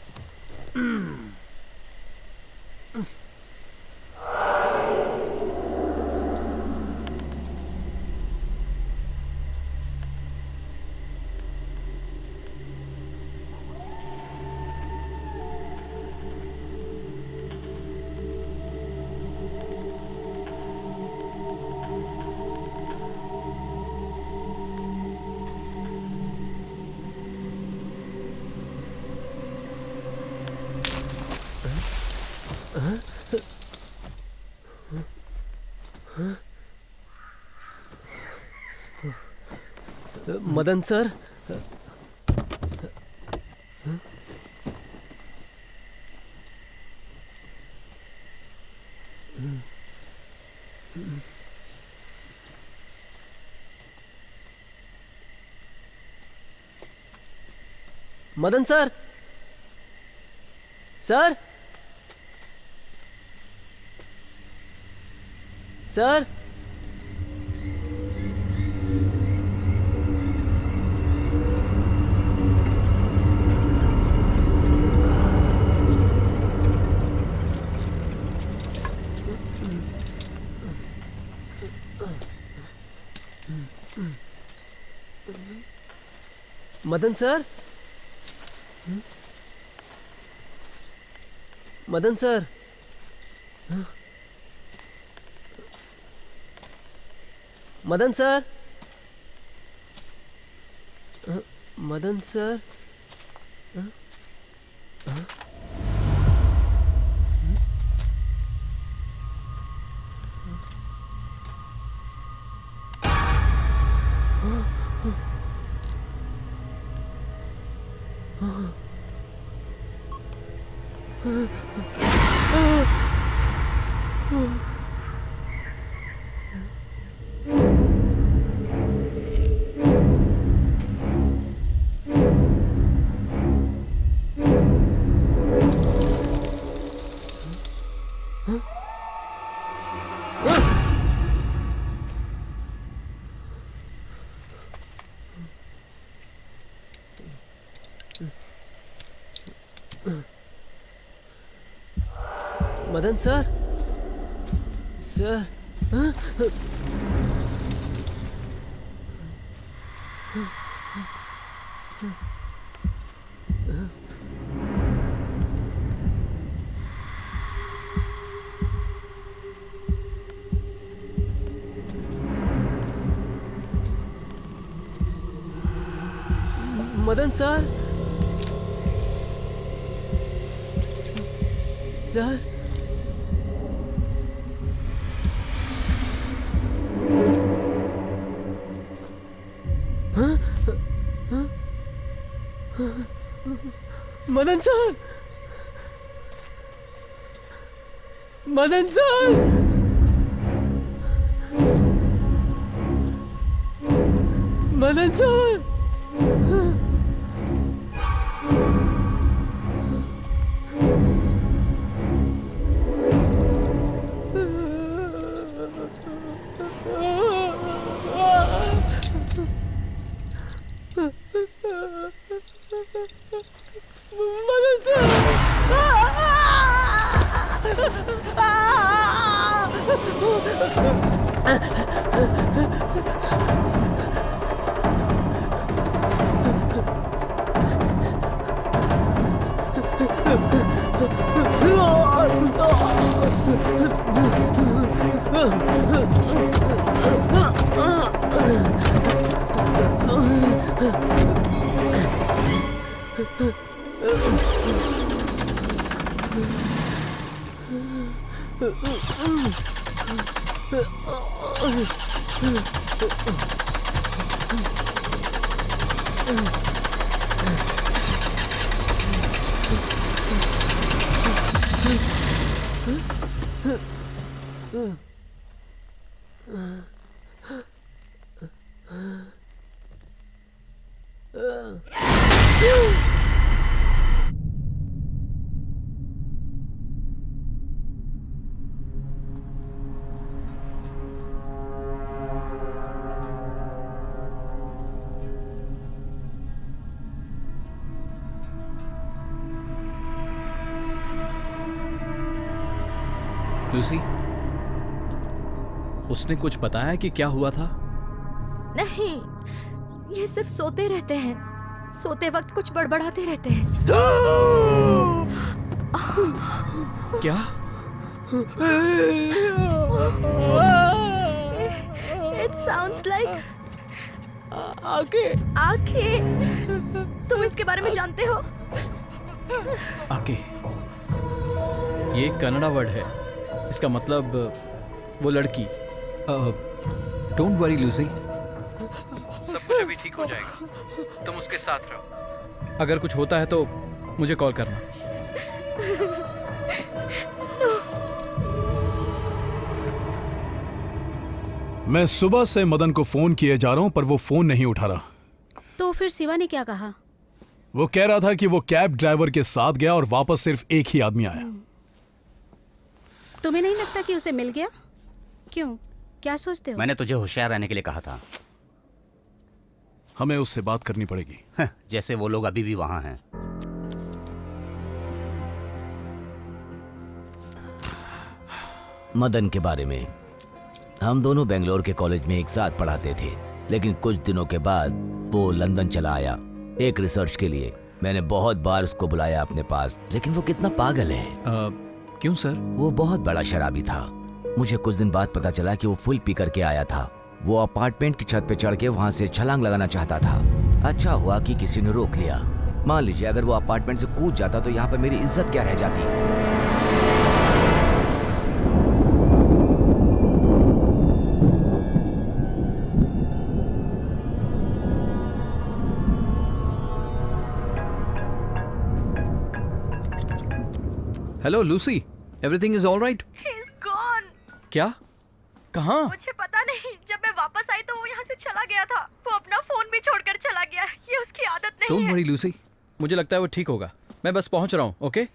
Madan sir, Madan sir, sir, sir, Madan sir, Madan sir, Madan sir, Madan sir, Madan sir, sir, Madan sir, sir, Madan sir, Madan sir, Madan sir, Madan sir, Lucy, उसने कुछ बताया कि क्या हुआ था? नहीं, ये सिर्फ सोते रहते हैं। सोते वक्त कुछ बड़बड़ाते रहते हैं। क्या? It sounds like आंखें। तुम इसके बारे में जानते हो? आके, ये एक कन्नड़ा वर्ड है। इसका मतलब वो लड़की। डोंट वरी लूसी, सब कुछ अभी ठीक हो जाएगा। तुम उसके साथ रहो। अगर कुछ होता है तो मुझे कॉल करना। मैं सुबह से मदन को फोन किए जा रहा हूं पर वो फोन नहीं उठा रहा। तो फिर शिवा ने क्या कहा? वो कह रहा था कि वो कैब ड्राइवर के साथ गया और वापस सिर्फ एक ही आदमी आया। तुम्हें नहीं लगता कि उसे मिल गया? क्यों, क्या सोचते हो? मैंने तुझे होशियार रहने के लिए कहा था। हमें उससे बात करनी पड़ेगी। जैसे वो लोग अभी भी वहां हैं। मदन के बारे में, हम दोनों बेंगलोर के कॉलेज में एक साथ पढ़ाते थे, लेकिन कुछ दिनों के बाद वो लंदन चला आया एक रिसर्च के लिए। मैंने बहुत बार उसको बुलाया अपने पास, लेकिन वो कितना पागल है। क्यों सर? वो बहुत बड़ा शराबी था। मुझे कुछ दिन बाद पता चला कि वो फुल पी करके आया था। वो अपार्टमेंट की छत पे चढ़ के वहां से छलांग लगाना चाहता था। अच्छा हुआ कि किसी ने रोक लिया। मान लीजिए अगर वो अपार्टमेंट से कूद जाता तो यहाँ पर मेरी इज्जत क्या रह जाती। Hello Lucy, everything is all right? He's gone. क्या? कहाँ? मुझे पता नहीं। जब मैं वापस आई तो वो यहाँ से चला गया था। वो अपना फोन भी छोड़कर चला गया। ये उसकी आदत नहीं डोंट है। वरी लूसी, मुझे लगता है वो ठीक होगा। मैं बस पहुंच रहा हूँ। ओके?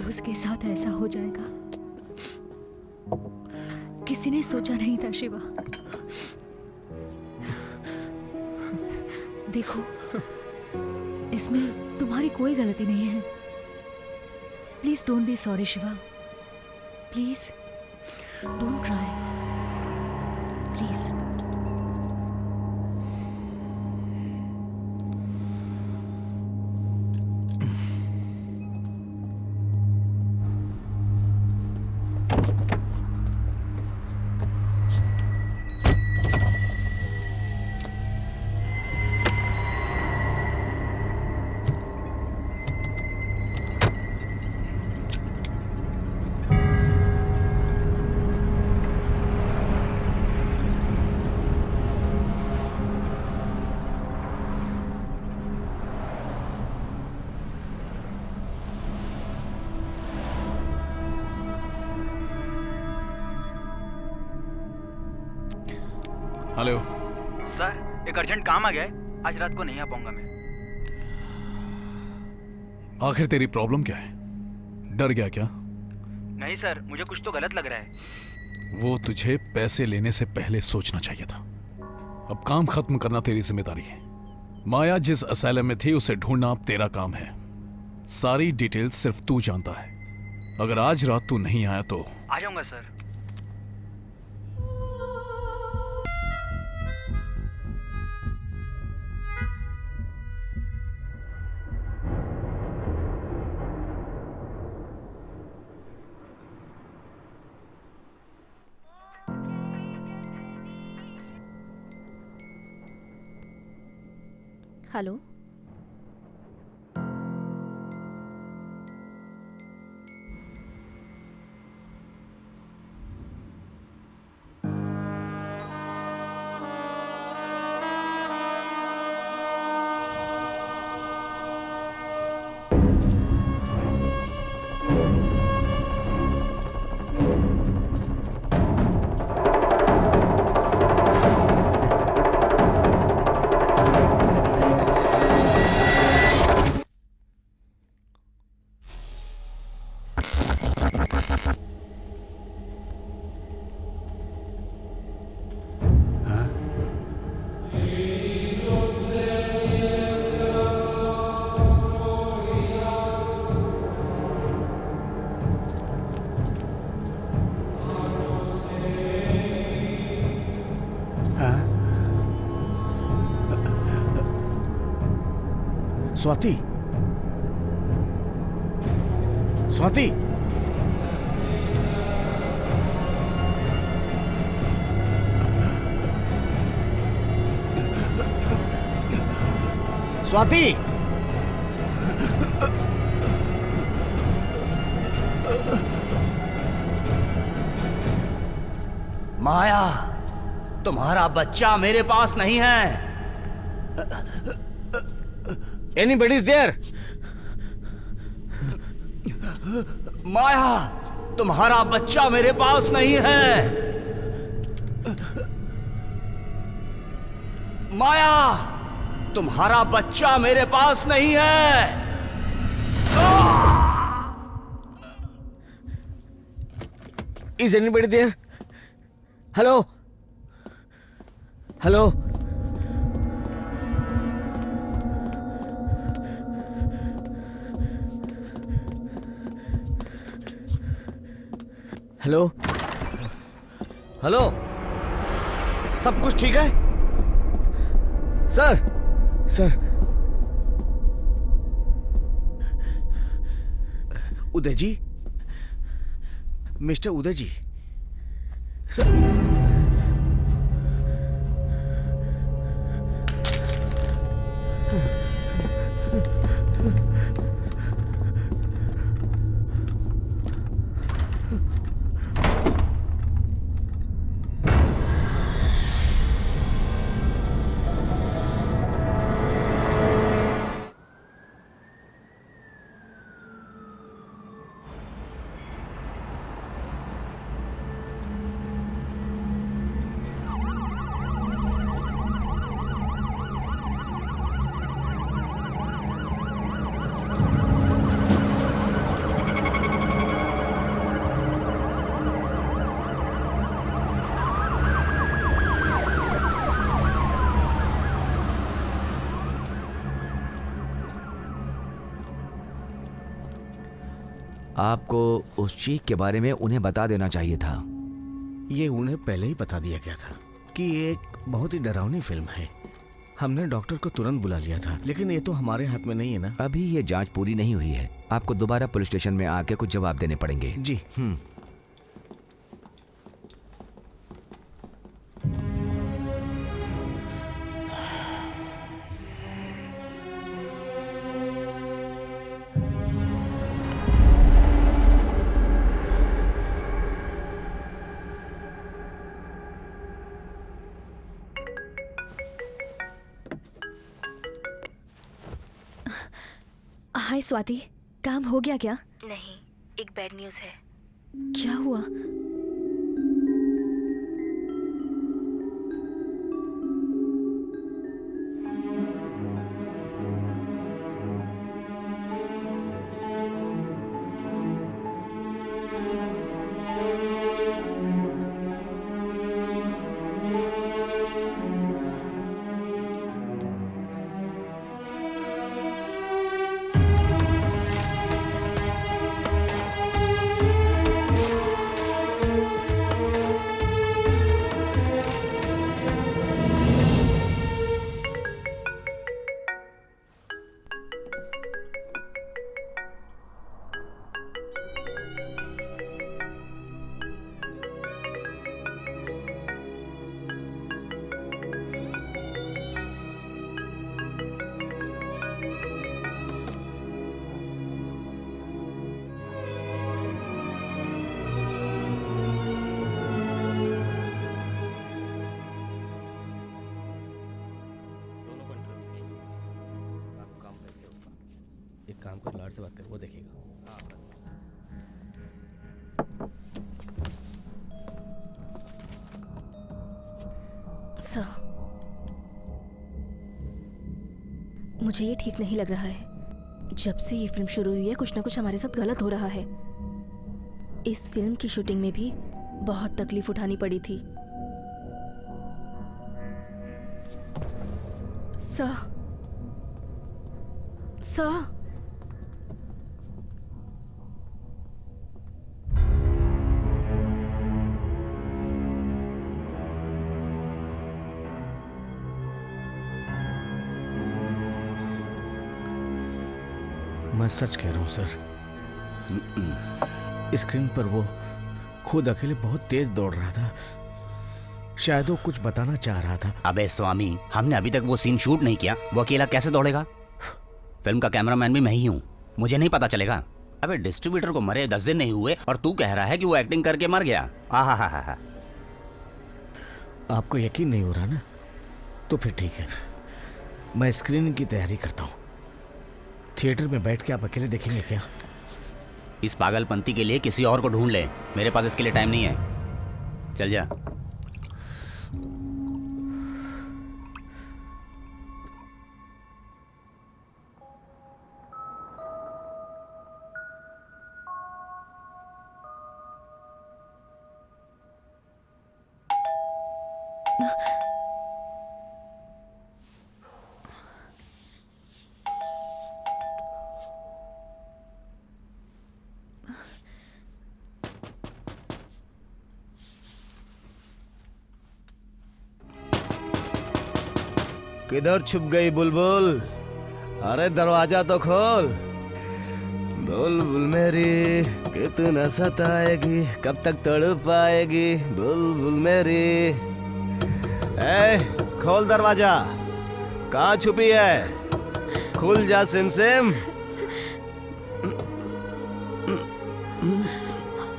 उसके साथ ऐसा हो जाएगा किसी ने सोचा नहीं था शिवा। देखो, इसमें तुम्हारी कोई गलती नहीं है। Please don't be sorry Shiva, please don't cry, please. Hello sir, एक अर्जेंट काम आ गया है, आज रात को नहीं आ पाऊंगा मैं। आखिर तेरी प्रॉब्लम क्या है? डर गया क्या? नहीं सर, मुझे कुछ तो गलत लग रहा है। वो तुझे पैसे लेने से पहले सोचना चाहिए था। अब काम खत्म करना तेरी जिम्मेदारी है। माया जिस असाइलम में थी उसे ढूंढना अब तेरा काम है। सारी डिटेल्स सिर्फ तू जानता है। अगर आज रात तू नहीं आया तो आ जाऊंगा सर। हेलो। स्वाति, स्वाति, स्वाति, माया, तुम्हारा बच्चा मेरे पास नहीं है। Anybody is there? माया, तुम्हारा बच्चा मेरे पास नहीं है। माया, तुम्हारा बच्चा मेरे पास नहीं है। Is anybody there? Hello? Hello? Hello, hello, सब कुछ ठीक है? सर, सर, उदय जी, मिस्टर उदय जी, सर, आपको उस चीख के बारे में उन्हें बता देना चाहिए था। ये उन्हें पहले ही बता दिया गया था कि ये एक बहुत ही डरावनी फिल्म है। हमने डॉक्टर को तुरंत बुला लिया था, लेकिन ये तो हमारे हाथ में नहीं है ना। अभी ये जांच पूरी नहीं हुई है। आपको दोबारा पुलिस स्टेशन में आके कुछ जवाब देने पड़ेंगे। जी। हाय स्वाति, काम हो गया क्या? नहीं, एक बैड न्यूज़ है। क्या हुआ? एक काम कर, लॉयर से बात कर, वो देखेगा। सर, मुझे ये ठीक नहीं लग रहा है। जब से ये फिल्म शुरू हुई है कुछ ना कुछ हमारे साथ गलत हो रहा है। इस फिल्म की शूटिंग में भी बहुत तकलीफ उठानी पड़ी थी। सर, मैं सच कह रहा हूँ सर, स्क्रीन पर वो खुद अकेले बहुत तेज दौड़ रहा था। शायद वो कुछ बताना चाह रहा था। अबे स्वामी, हमने अभी तक वो सीन शूट नहीं किया, वो अकेला कैसे दौड़ेगा? फिल्म का कैमरामैन भी मैं ही हूँ, मुझे नहीं पता चलेगा? अबे डिस्ट्रीब्यूटर को मरे 10 दिन नहीं हुए और तू कह रहा है कि वो एक्टिंग करके मर गया। हा। आपको यकीन नहीं हो रहा ना? तो फिर ठीक है, मैं स्क्रीनिंग की तैयारी करता हूँ। थिएटर में बैठ के आप अकेले देखेंगे क्या? इस पागलपंती के लिए किसी और को ढूंढ ले, मेरे पास इसके लिए टाइम नहीं है। चल जा। किधर छुप गई बुलबुल? अरे दरवाजा तो खोल। बुलबुल मेरी कितना सताएगी, कब तक तड़प पाएगी बुलबुल मेरी। खोल दरवाजा। कहाँ छुपी है? खुल जा सिमसिम।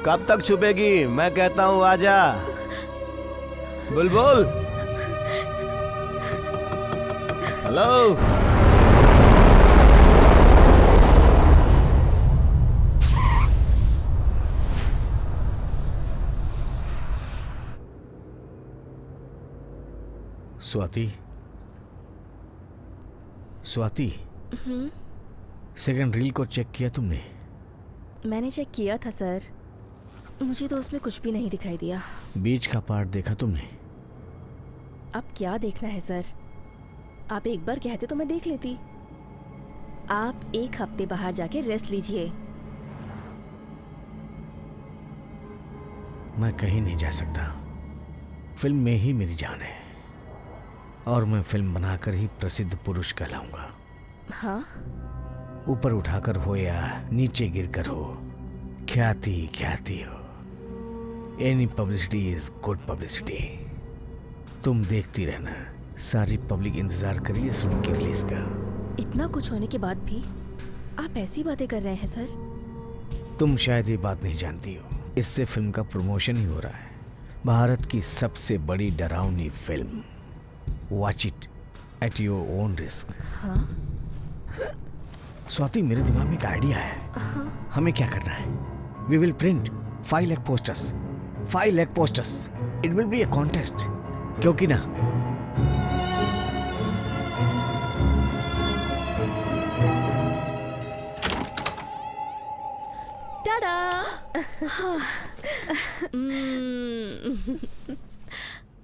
कब तक छुपेगी? मैं कहता हूँ आजा बुलबुल। हेलो। स्वाति, सेकंड रील को चेक किया तुमने? मैंने चेक किया था सर, मुझे तो उसमें कुछ भी नहीं दिखाई दिया। बीच का पार्ट देखा तुमने? अब क्या देखना है सर? आप एक बार कहते तो मैं देख लेती। आप एक हफ्ते बाहर जाके रेस्ट लीजिए। मैं कहीं नहीं जा सकता, फिल्म में ही मेरी जान है और मैं फिल्म बनाकर ही प्रसिद्ध पुरुष कहलाऊंगा। हाँ? ऊपर उठाकर हो या नीचे गिरकर हो, ख्याति ख्याति हो। Any publicity is good publicity. तुम देखती रहना, सारी पब्लिक इंतजार करिए इस फिल्म की रिलीज का। इतना कुछ होने के बाद भी आप ऐसी बातें कर रहे हैं सर? तुम शायद ये बात नहीं जानती हो, इससे फिल्म का प्रमोशन ही हो रहा है। भारत की सबसे बड़ी डरावनी film. Watch it at your own risk. हाँ? स्वाति, मेरे दिमाग में एक आइडिया है। हमें क्या करना है? We will print 5 lakh posters. 5 lakh posters. It will be a contest. क्योंकि ना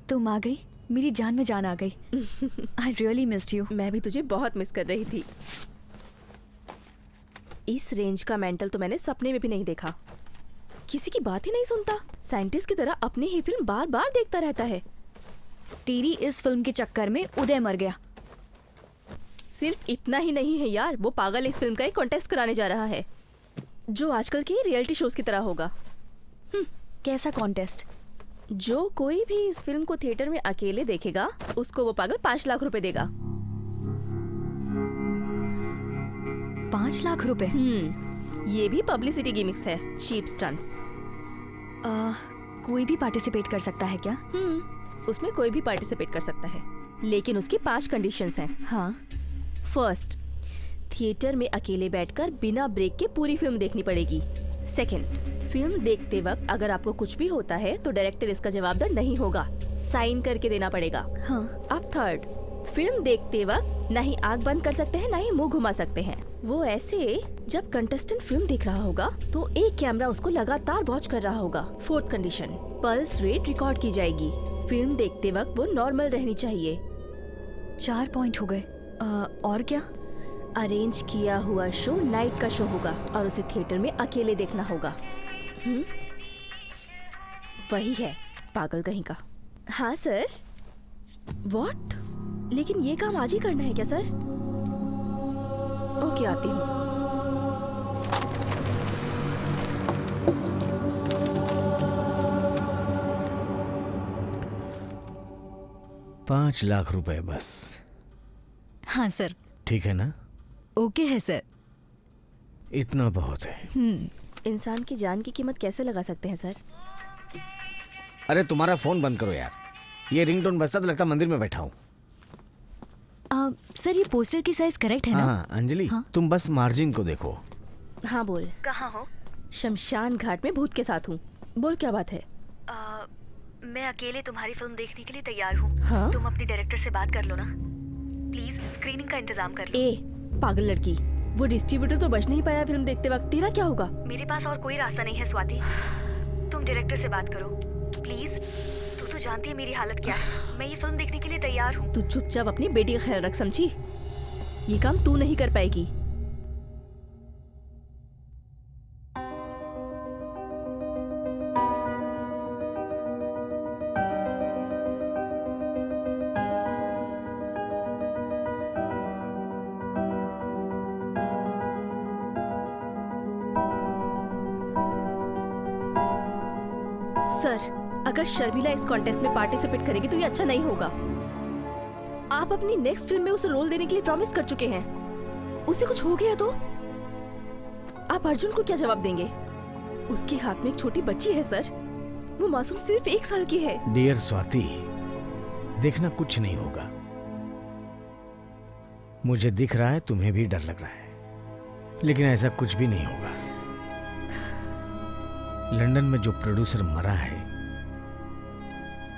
तुम आ गई, मेरी जान में जान आ गई। I really missed you. मैं भी तुझे बहुत मिस कर रही थी। इस रेंज का मेंटल तो मैंने सपने में भी नहीं देखा। किसी की बात ही नहीं सुनता, साइंटिस्ट की तरह अपनी ही फिल्म बार बार देखता रहता है। तेरी इस फिल्म के चक्कर में उदय मर गया। सिर्फ इतना ही नहीं है यार, वो पागल इस फिल्म का एक कॉन्टेस्ट कराने जा रहा है जो आजकल के रियलिटी शोज की तरह होगा। कैसा कॉन्टेस्ट? जो कोई भी इस फिल्म को थिएटर में अकेले देखेगा उसको वो पागल 5 लाख रुपए देगा। 5 लाख रुपए? ये भी पब्लिसिटी गिमिक्स है, चीप स्टंट्स। कोई भी पार्टिसिपेट कर सकता है क्या? उसमें कोई भी पार्टिसिपेट कर सकता है, लेकिन उसकी 5 कंडीशंस हैं। हाँ। फर्स्ट, थिएटर में अकेले बैठकर बिना ब्रेक के पूरी फिल्म देखनी पड़ेगी। सेकंड, फिल्म देखते वक्त अगर आपको कुछ भी होता है तो डायरेक्टर इसका जवाबदार नहीं होगा, साइन करके देना पड़ेगा। हाँ। अब थर्ड, फिल्म देखते वक्त ना ही आंख बंद कर सकते हैं ना ही मुंह घुमा सकते हैं। वो ऐसे जब कंटेस्टेंट फिल्म देख रहा होगा तो एक कैमरा उसको लगातार वॉच कर रहा होगा। Fourth condition, pulse rate record की जाएगी। फिल्म देखते वक्त वो नॉर्मल रहनी चाहिए। 4 पॉइंट हो गए। और क्या? अरेंज किया हुआ शो नाइट का शो होगा और उसे थिएटर में अकेले देखना होगा। वही है, पागल कहीं का। हाँ सर। व्हाट? लेकिन ये काम आज ही करना है क्या सर? ओके, आती हूँ। ₹5,00,000 बस। हाँ सर। ठीक है ना? ओके है सर। इतना बहुत है। इंसान की जान की कीमत कैसे लगा सकते हैं सर? अरे तुम्हारा फोन बंद करो यार, ये रिंगटोन बजता तो लगता मंदिर में बैठा हूँ। सर ये पोस्टर की साइज करेक्ट है ना? हाँ अंजलि, हाँ? तुम बस मार्जिन को देखो। हाँ बोल। कहाँ हो? शमशान घाट में भूत के साथ हूँ। बोल क्या बात है? मैं अकेले तुम्हारी फिल्म देखने के लिए तैयार हूँ। हाँ? तुम अपने डायरेक्टर से बात कर लो ना, प्लीज स्क्रीनिंग का इंतजाम कर लो। ए पागल लड़की, वो डिस्ट्रीब्यूटर तो बच नहीं पाया फिल्म देखते वक्त, तेरा क्या होगा? मेरे पास और कोई रास्ता नहीं है स्वाति, तुम डायरेक्टर से बात करो प्लीज। तू तो जानती है मेरी हालत क्या है, मैं ये फिल्म देखने के लिए तैयार हूँ। तू चुपचाप अपनी बेटी का ख्याल रख, समझी? ये काम तू नहीं कर पाएगी। सर, अगर शर्मिला इस कॉन्टेस्ट में पार्टिसिपेट करेगी तो ये अच्छा नहीं होगा। आप अपनी नेक्स्ट फिल्म में उसे रोल देने के लिए प्रॉमिस कर चुके हैं। उसे कुछ हो गया तो आप अर्जुन को क्या जवाब देंगे? उसके हाथ में एक छोटी बच्ची है सर, वो मासूम सिर्फ 1 साल की है। डियर स्वाति, देखना कुछ नहीं होगा। मुझे दिख रहा है तुम्हें भी डर लग रहा है, लेकिन ऐसा कुछ भी नहीं होगा। लंदन में जो प्रोड्यूसर मरा है,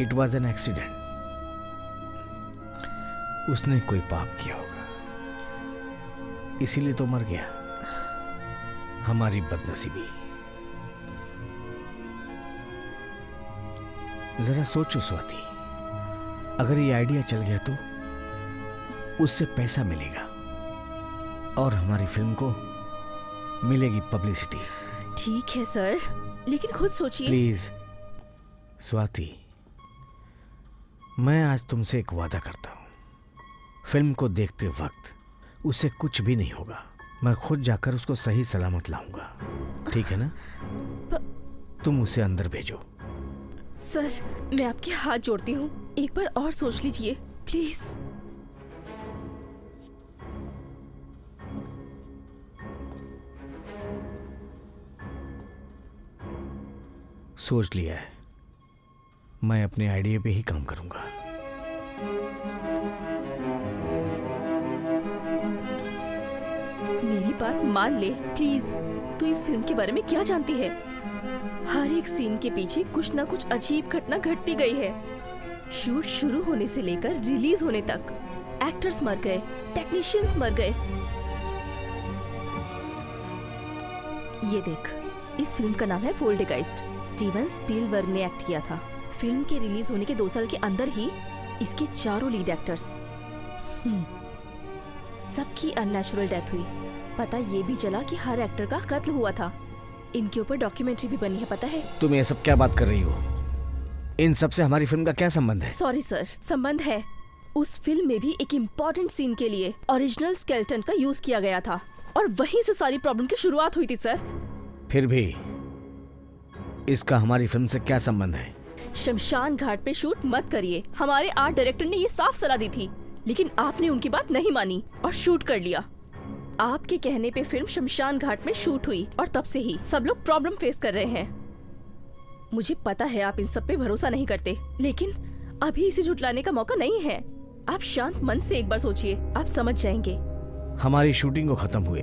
इट वॉज एन एक्सीडेंट। उसने कोई पाप किया होगा, इसीलिए तो मर गया। हमारी बदनसीबी। जरा सोचो स्वाति, अगर ये आइडिया चल गया तो उससे पैसा मिलेगा और हमारी फिल्म को मिलेगी पब्लिसिटी। ठीक है सर, लेकिन खुद सोचिए। प्लीज स्वाति, मैं आज तुमसे एक वादा करता हूं, फिल्म को देखते वक्त उसे कुछ भी नहीं होगा। मैं खुद जाकर उसको सही सलामत लाऊंगा, ठीक है ना? तुम उसे अंदर भेजो। सर, मैं आपके हाथ जोड़ती हूँ, एक बार और सोच लीजिए प्लीज। सोच लिया है, मैं अपने आइडिया पे ही काम करूंगा। मेरी बात मान ले प्लीज। तू इस फिल्म के बारे में क्या जानती है? हर एक सीन के पीछे कुछ ना कुछ अजीब घटना घटती गई है। शूट शुरू होने से लेकर रिलीज होने तक एक्टर्स मर गए, टेक्नीशियंस मर गए। ये देख, इस फिल्म का नाम है पोल्टरगाइस्ट। स्टीवन स्पीलबर्ग ने एक्ट किया था। फिल्म के रिलीज होने के 2 साल के अंदर ही इसके 4 लीड एक्टर्स, सबकी अननेचुरल डेथ हुई। पता ये भी चला कि हर एक्टर का कत्ल हुआ था। इनके ऊपर डॉक्यूमेंट्री भी बनी है, पता है? तुम ये सब क्या बात कर रही हो? इन सब से हमारी फिल्म का क्या संबंध है? सॉरी सर, संबंध है। उस फिल्म में भी एक इम्पोर्टेंट सीन के लिए ओरिजिनल स्केलेटन का यूज किया गया था और वहीं से सारी प्रॉब्लम की शुरुआत हुई थी सर। फिर भी इसका हमारी फिल्म से क्या संबंध है? शमशान घाट पे शूट मत करिए। हमारे आर्ट डायरेक्टर ने ये साफ सलाह दी थी, लेकिन आपने उनकी बात नहीं मानी और शूट कर लिया। आपके कहने पे फिल्म शमशान घाट में शूट हुई और तब से ही सब लोग प्रॉब्लम फेस कर रहे हैं। मुझे पता है आप इन सब पे भरोसा नहीं करते, लेकिन अभी इसे झुटलाने का मौका नहीं है। आप शांत मन से एक बार सोचिए, आप समझ जाएंगे। हमारी शूटिंग को खत्म हुए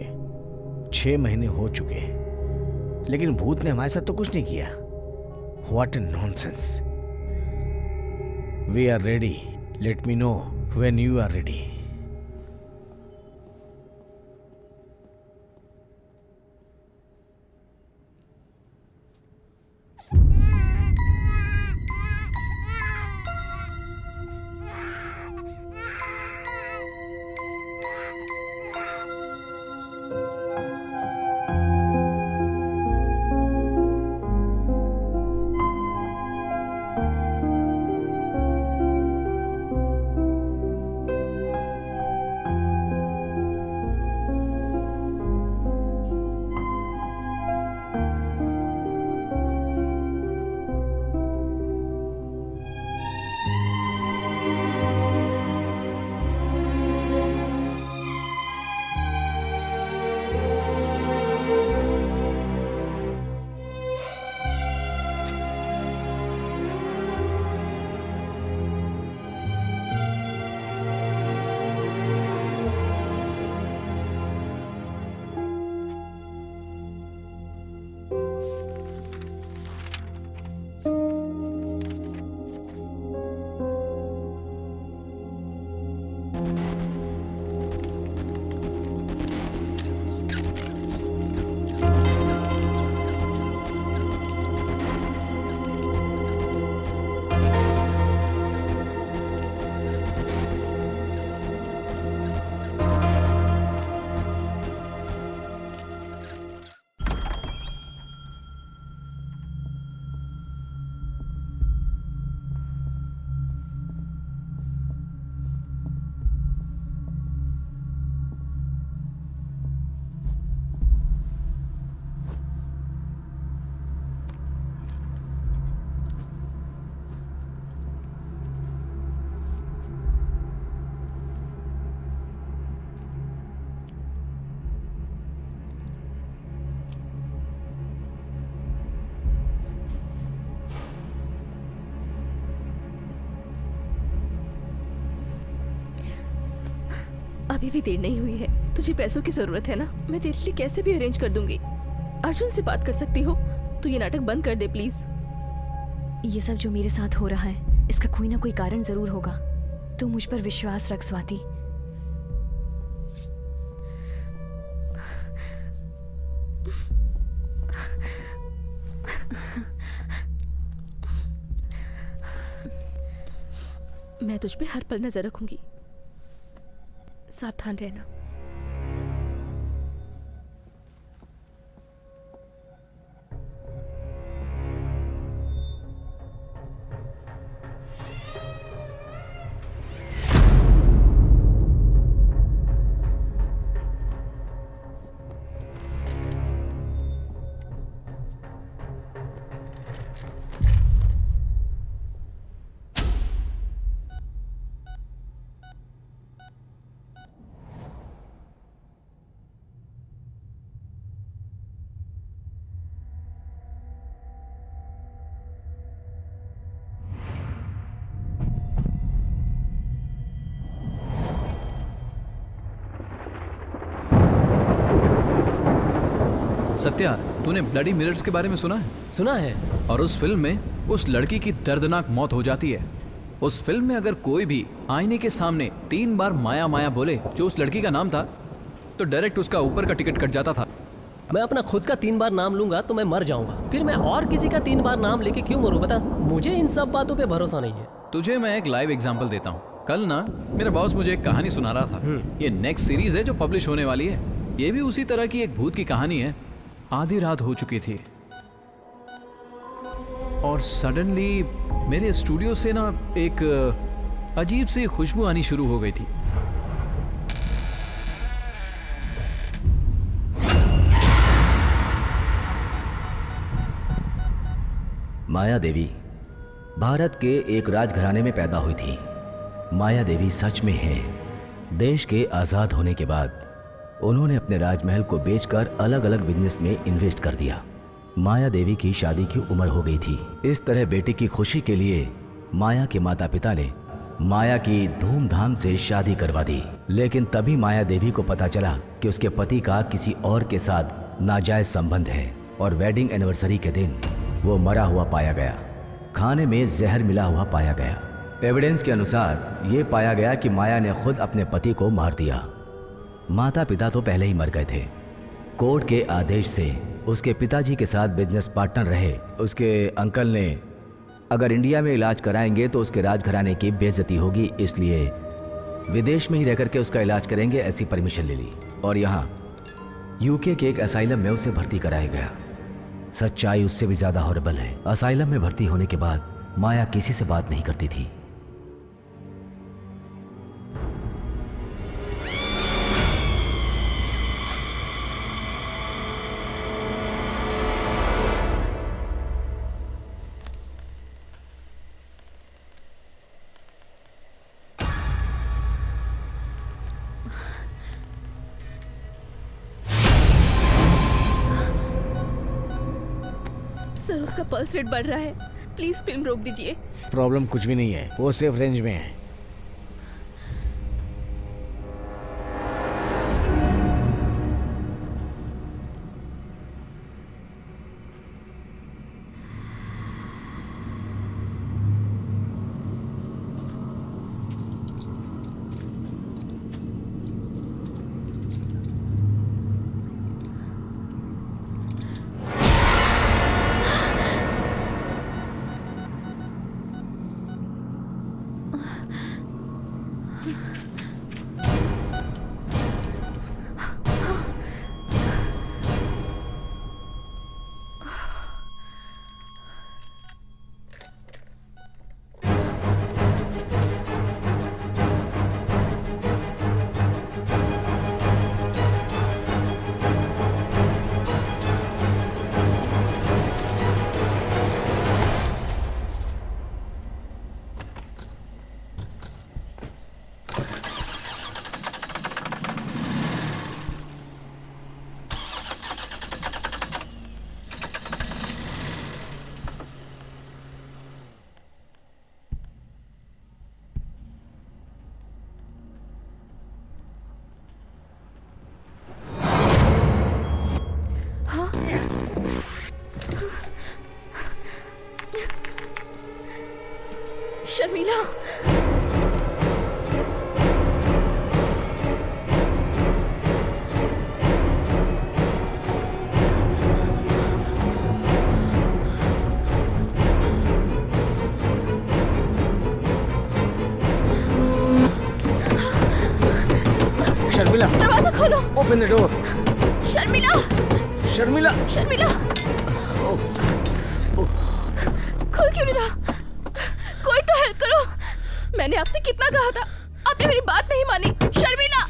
6 महीने हो चुके हैं, लेकिन भूत ने हमारे साथ तो कुछ नहीं किया। What a nonsense. We are ready, let me know when you are ready. अभी भी देर नहीं हुई है। तुझे पैसों की जरूरत है ना? मैं तेरे लिए कैसे भी अरेंज कर दूंगी। अर्जुन से बात कर सकती हो? तू ये नाटक बंद कर दे प्लीज। ये सब जो मेरे साथ हो रहा है, इसका कोई ना कोई कारण जरूर होगा। तू मुझ पर विश्वास रख स्वाति। मैं तुझ पे हर पल नजर रखूंगी। सावधान रहना। सत्या, तूने ब्लडी मिरर्स के बारे में सुना है? सुना है। और उस फिल्म में उस लड़की की दर्दनाक मौत हो जाती है। उस फिल्म में अगर कोई भी आईने के सामने 3 बार माया माया बोले, जो उस लड़की का नाम था, तो डायरेक्ट उसका ऊपर का टिकट कट जाता था। मैं अपना खुद का 3 बार नाम लूंगा तो मैं मर जाऊंगा। फिर मैं और किसी का 3 बार नाम लेके क्यों मरूं? बता। मुझे इन सब बातों पे भरोसा नहीं है। तुझे मैं एक लाइव एग्जांपल देता हूँ। कल ना मेरा बॉस मुझे एक कहानी सुना रहा था। ये नेक्स्ट सीरीज है जो पब्लिश होने वाली है। ये भी उसी तरह की एक भूत की कहानी है। आधी रात हो चुकी थी और सडनली मेरे स्टूडियो से ना एक अजीब सी खुशबू आनी शुरू हो गई थी। माया देवी भारत के एक राजघराने में पैदा हुई थी। माया देवी सच में है। देश के आज़ाद होने के बाद उन्होंने अपने राजमहल को बेचकर अलग अलग बिजनेस में इन्वेस्ट कर दिया। माया देवी की शादी की उम्र हो गई थी। इस तरह बेटी की खुशी के लिए माया के माता पिता ने माया की धूमधाम से शादी करवा दी। लेकिन तभी माया देवी को पता चला कि उसके पति का किसी और के साथ नाजायज संबंध है और वेडिंग एनिवर्सरी के दिन वो मरा हुआ पाया गया, खाने में जहर मिला हुआ पाया गया। एविडेंस के अनुसार ये पाया गया कि माया ने खुद अपने पति को मार दिया। माता पिता तो पहले ही मर गए थे। कोर्ट के आदेश से उसके पिताजी के साथ बिजनेस पार्टनर रहे उसके अंकल ने अगर इंडिया में इलाज कराएंगे तो उसके राजघराने की बेइज्जती होगी, इसलिए विदेश में ही रहकर के उसका इलाज करेंगे, ऐसी परमिशन ले ली और यहाँ यूके के एक असाइलम में उसे भर्ती कराया गया। सच्चाई उससे भी ज्यादा हॉरिबल है। असाइलम में भर्ती होने के बाद माया किसी से बात नहीं करती थी। सर, उसका पल्स रेट बढ़ रहा है, प्लीज फिल्म रोक दीजिए। प्रॉब्लम कुछ भी नहीं है, वो सेफ रेंज में है। शर्मिला, शर्मिला, दरवाजा खोलो। Open the door. Sharmila, Sharmila, Sharmila, खोल क्यों नहीं रहा? कोई तो हेल्प करो। मैंने आपसे कितना कहा था, आपने मेरी बात नहीं मानी। शर्मिला,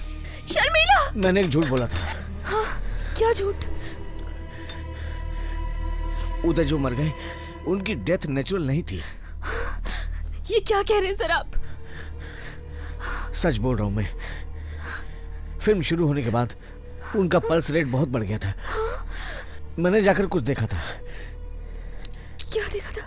शर्मिला। मैंने एक झूठ बोला था। हाँ, क्या झूठ? उदय जो मर गए उनकी डेथ नेचुरल नहीं थी। ये क्या कह रहे हैं सर आप? सच बोल रहा हूं मैं। फिल्म शुरू होने के बाद उनका पल्स रेट बहुत बढ़ गया था। मैंने जाकर कुछ देखा था। क्या देखा था?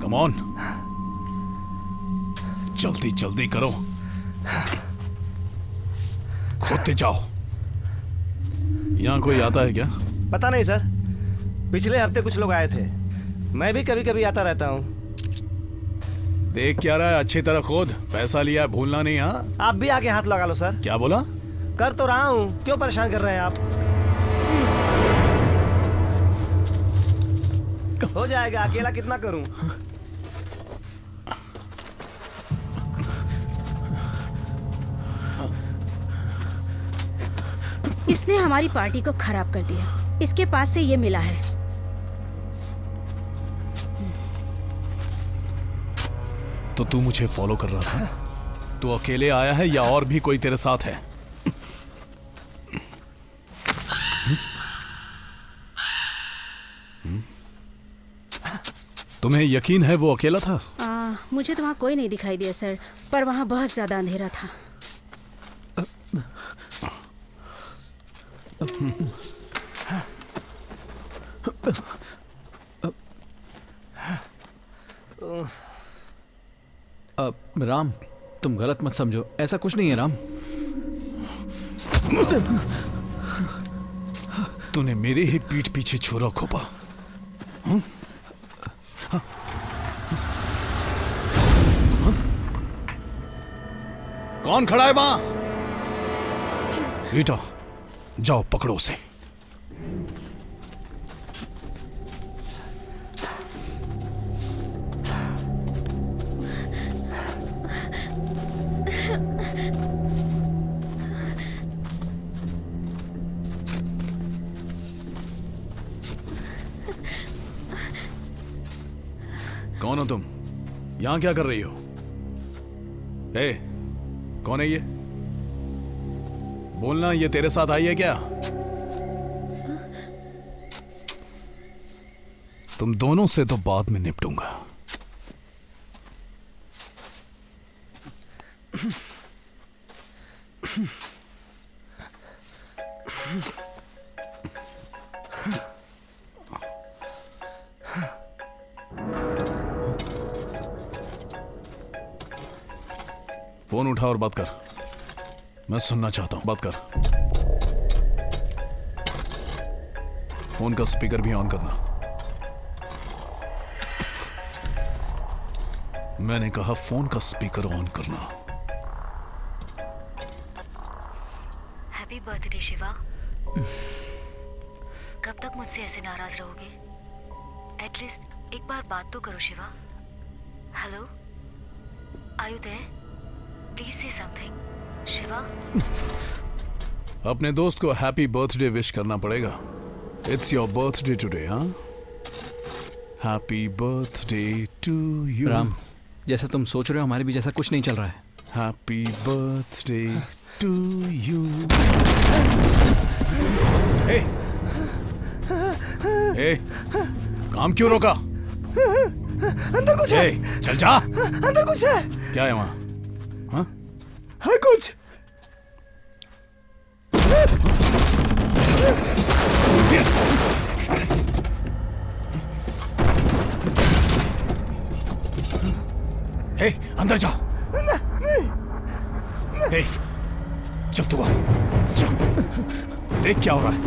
कम ऑन, जल्दी जल्दी करो, खोदते जाओ। यहाँ कोई आता है क्या? पता नहीं सर, पिछले हफ्ते कुछ लोग आए थे। मैं भी कभी कभी आता रहता हूँ। देख क्या रहा है, अच्छी तरह खोद। पैसा लिया है, भूलना नहीं। हाँ, आप भी आके हाथ लगा लो सर। क्या बोला? कर तो रहा हूँ, क्यों परेशान कर रहे हैं आप? हो जाएगा, अकेला कितना करूँ? इसने हमारी पार्टी को खराब कर दिया। इसके पास से ये मिला है। तो तू मुझे फॉलो कर रहा था? तू अकेले आया है या और भी कोई तेरे साथ है? तुम्हें यकीन है वो अकेला था? मुझे तो वहाँ कोई नहीं दिखाई दिया सर, पर वहाँ बहुत ज्यादा अंधेरा था। राम, तुम गलत मत समझो, ऐसा कुछ नहीं है राम। तूने मेरे ही पीठ पीछे छुरा खोपा। कौन खड़ा है वहां? बेटा जाओ, पकड़ो उसे। कौन हो तुम? यहां क्या कर रही हो? ए, कौन है ये? बोलना, ये तेरे साथ आई है क्या? तुम दोनों से तो बाद में निपटूंगा। फोन उठा और बात कर। मैं सुनना चाहता हूं, बात कर। फोन का स्पीकर भी ऑन करना। मैंने कहा फोन का स्पीकर ऑन करना। Happy birthday Shiva. कब तक मुझसे ऐसे नाराज रहोगे? एटलीस्ट एक बार बात तो करो Shiva. Hello, are you there? Please say something Shiva. अपने दोस्त को हैप्पी बर्थडे विश करना पड़ेगा। It's your birthday today. हाँ, happy birthday to you. Ram, जैसा तुम सोच रहे हो हमारे भी जैसा कुछ नहीं चल रहा है। Happy birthday to you. ए, काम क्यों रोका? अंदर कुछ है। चल जा। अंदर कुछ है। क्या है वहां? हाँ? है कुछ। ए, अंदर जा। ए, चल तू आ। चल, देख क्या हो रहा है।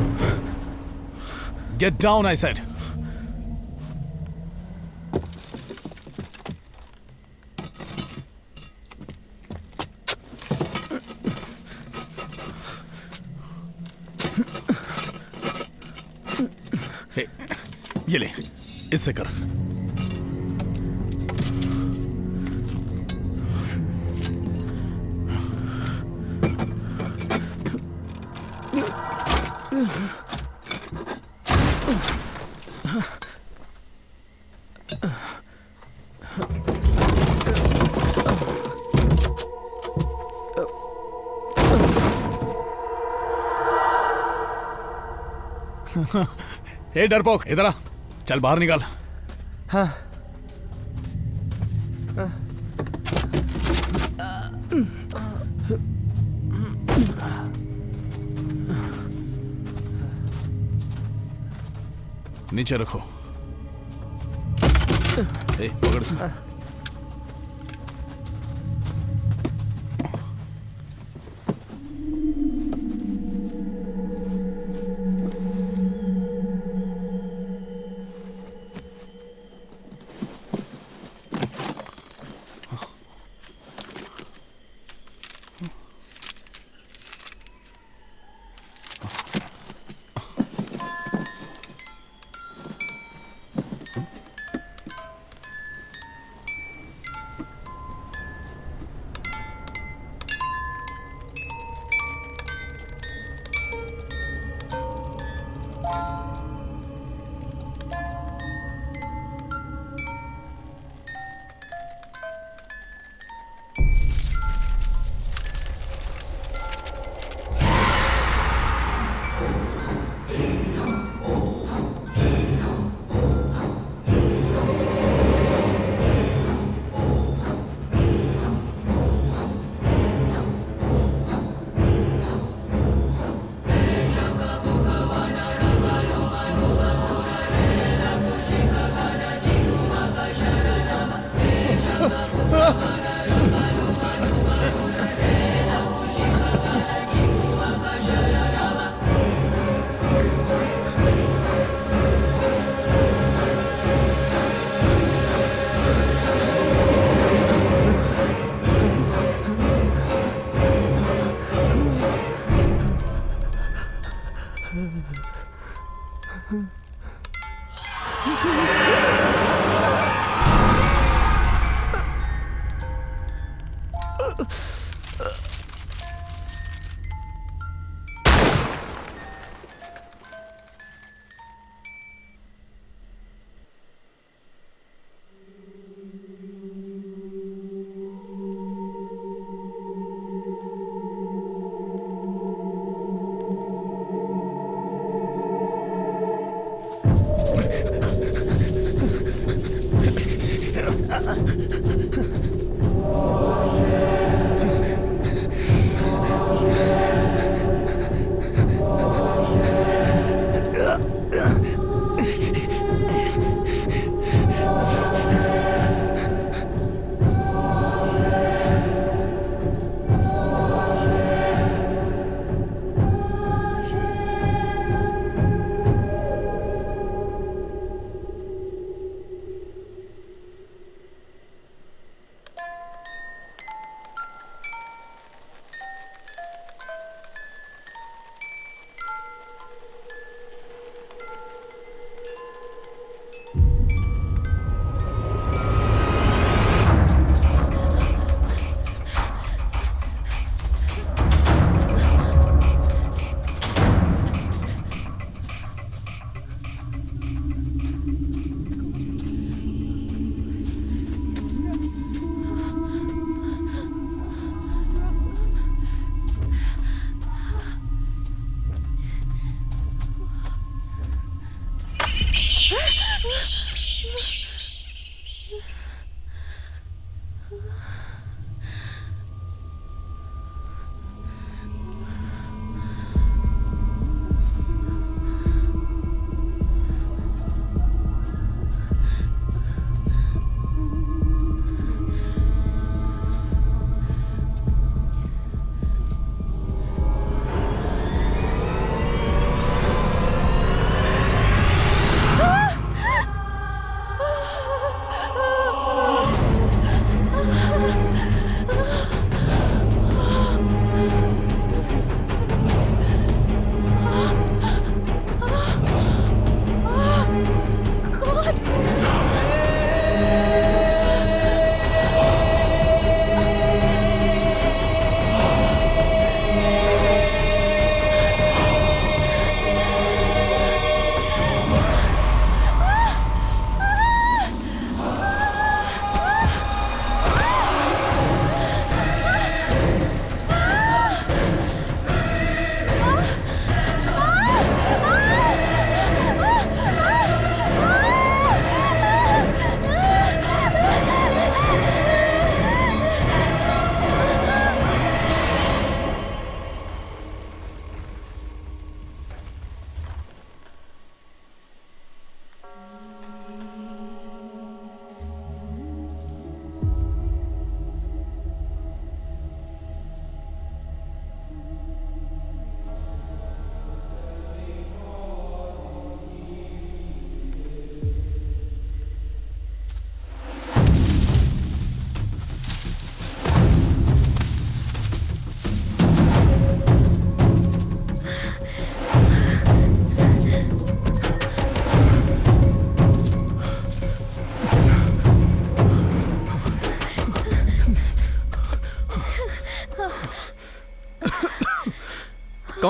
Get down I said. ये ले, इससे कर। ए डरपोक, इधर आ। चल बाहर निकाल। हाँ। नीचे रखो। पकड़ इसको।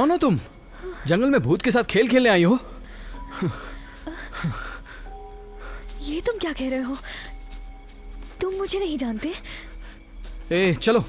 कौन हो तुम? जंगल में भूत के साथ खेल खेलने आई हो? ये तुम क्या कह रहे हो? तुम मुझे नहीं जानते। ए, चलो।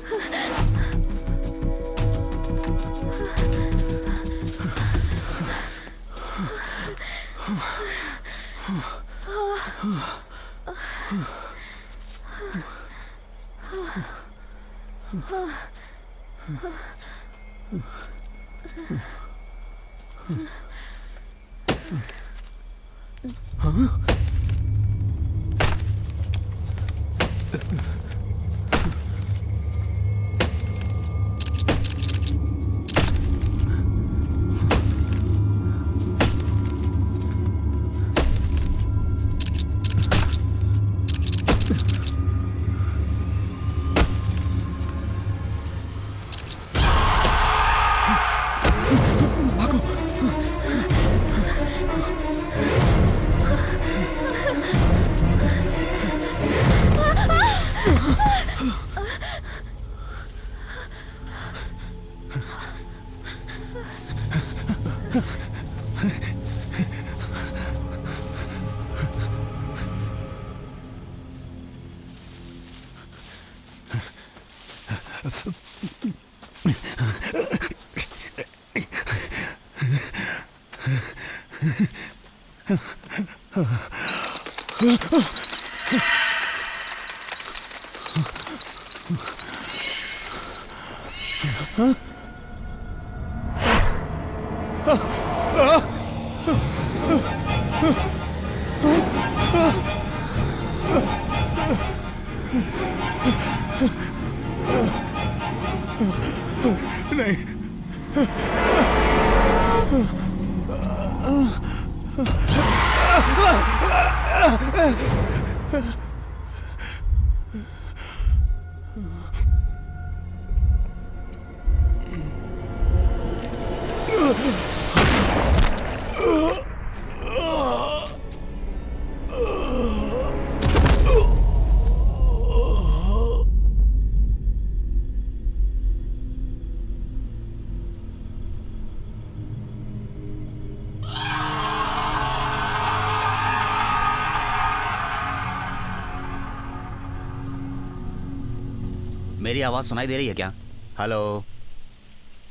मेरी आवाज सुनाई दे रही है क्या? Hello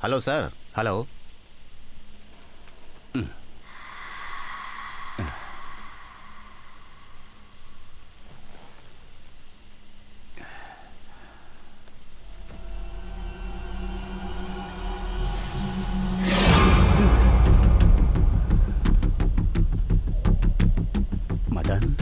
hello sir, hello. Madan,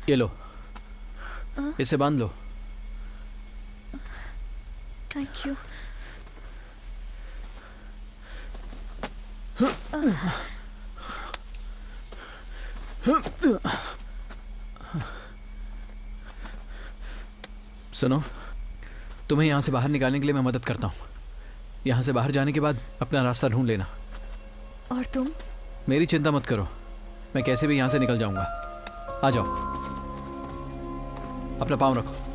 ये लो, इसे बांध लो। Thank you. सुनो, तुम्हें यहाँ से बाहर निकालने के लिए मैं मदद करता हूँ। यहाँ से बाहर जाने के बाद अपना रास्ता ढूंढ लेना। और तुम? मेरी चिंता मत करो, मैं कैसे भी यहाँ से निकल जाऊंगा। आ जाओ, अपना पाँव रखो।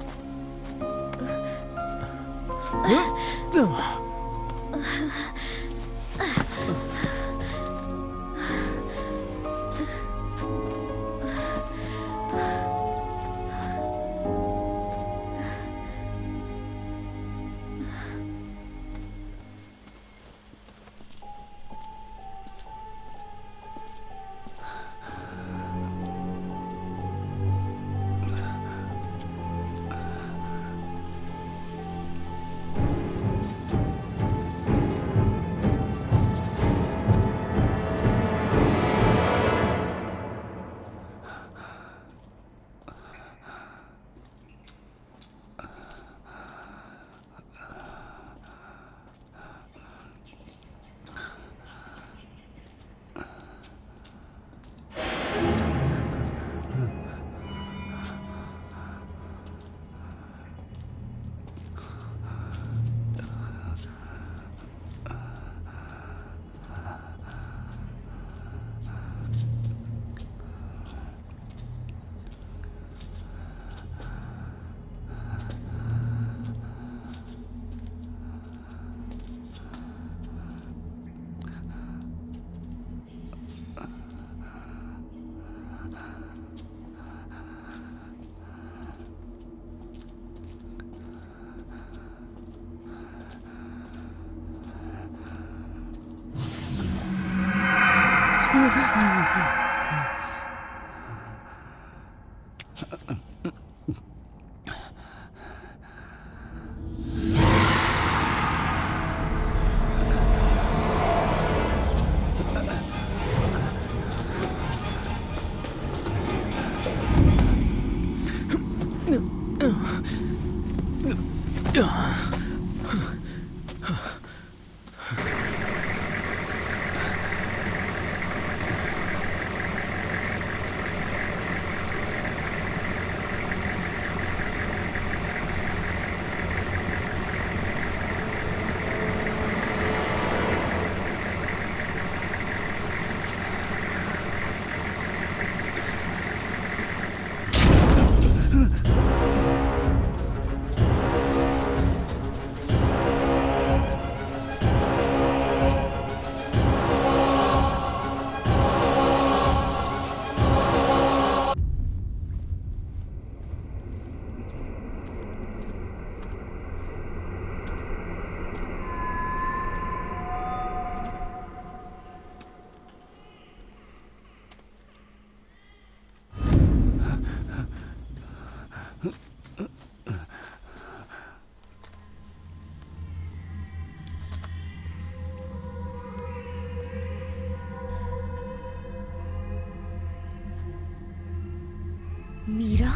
Meera,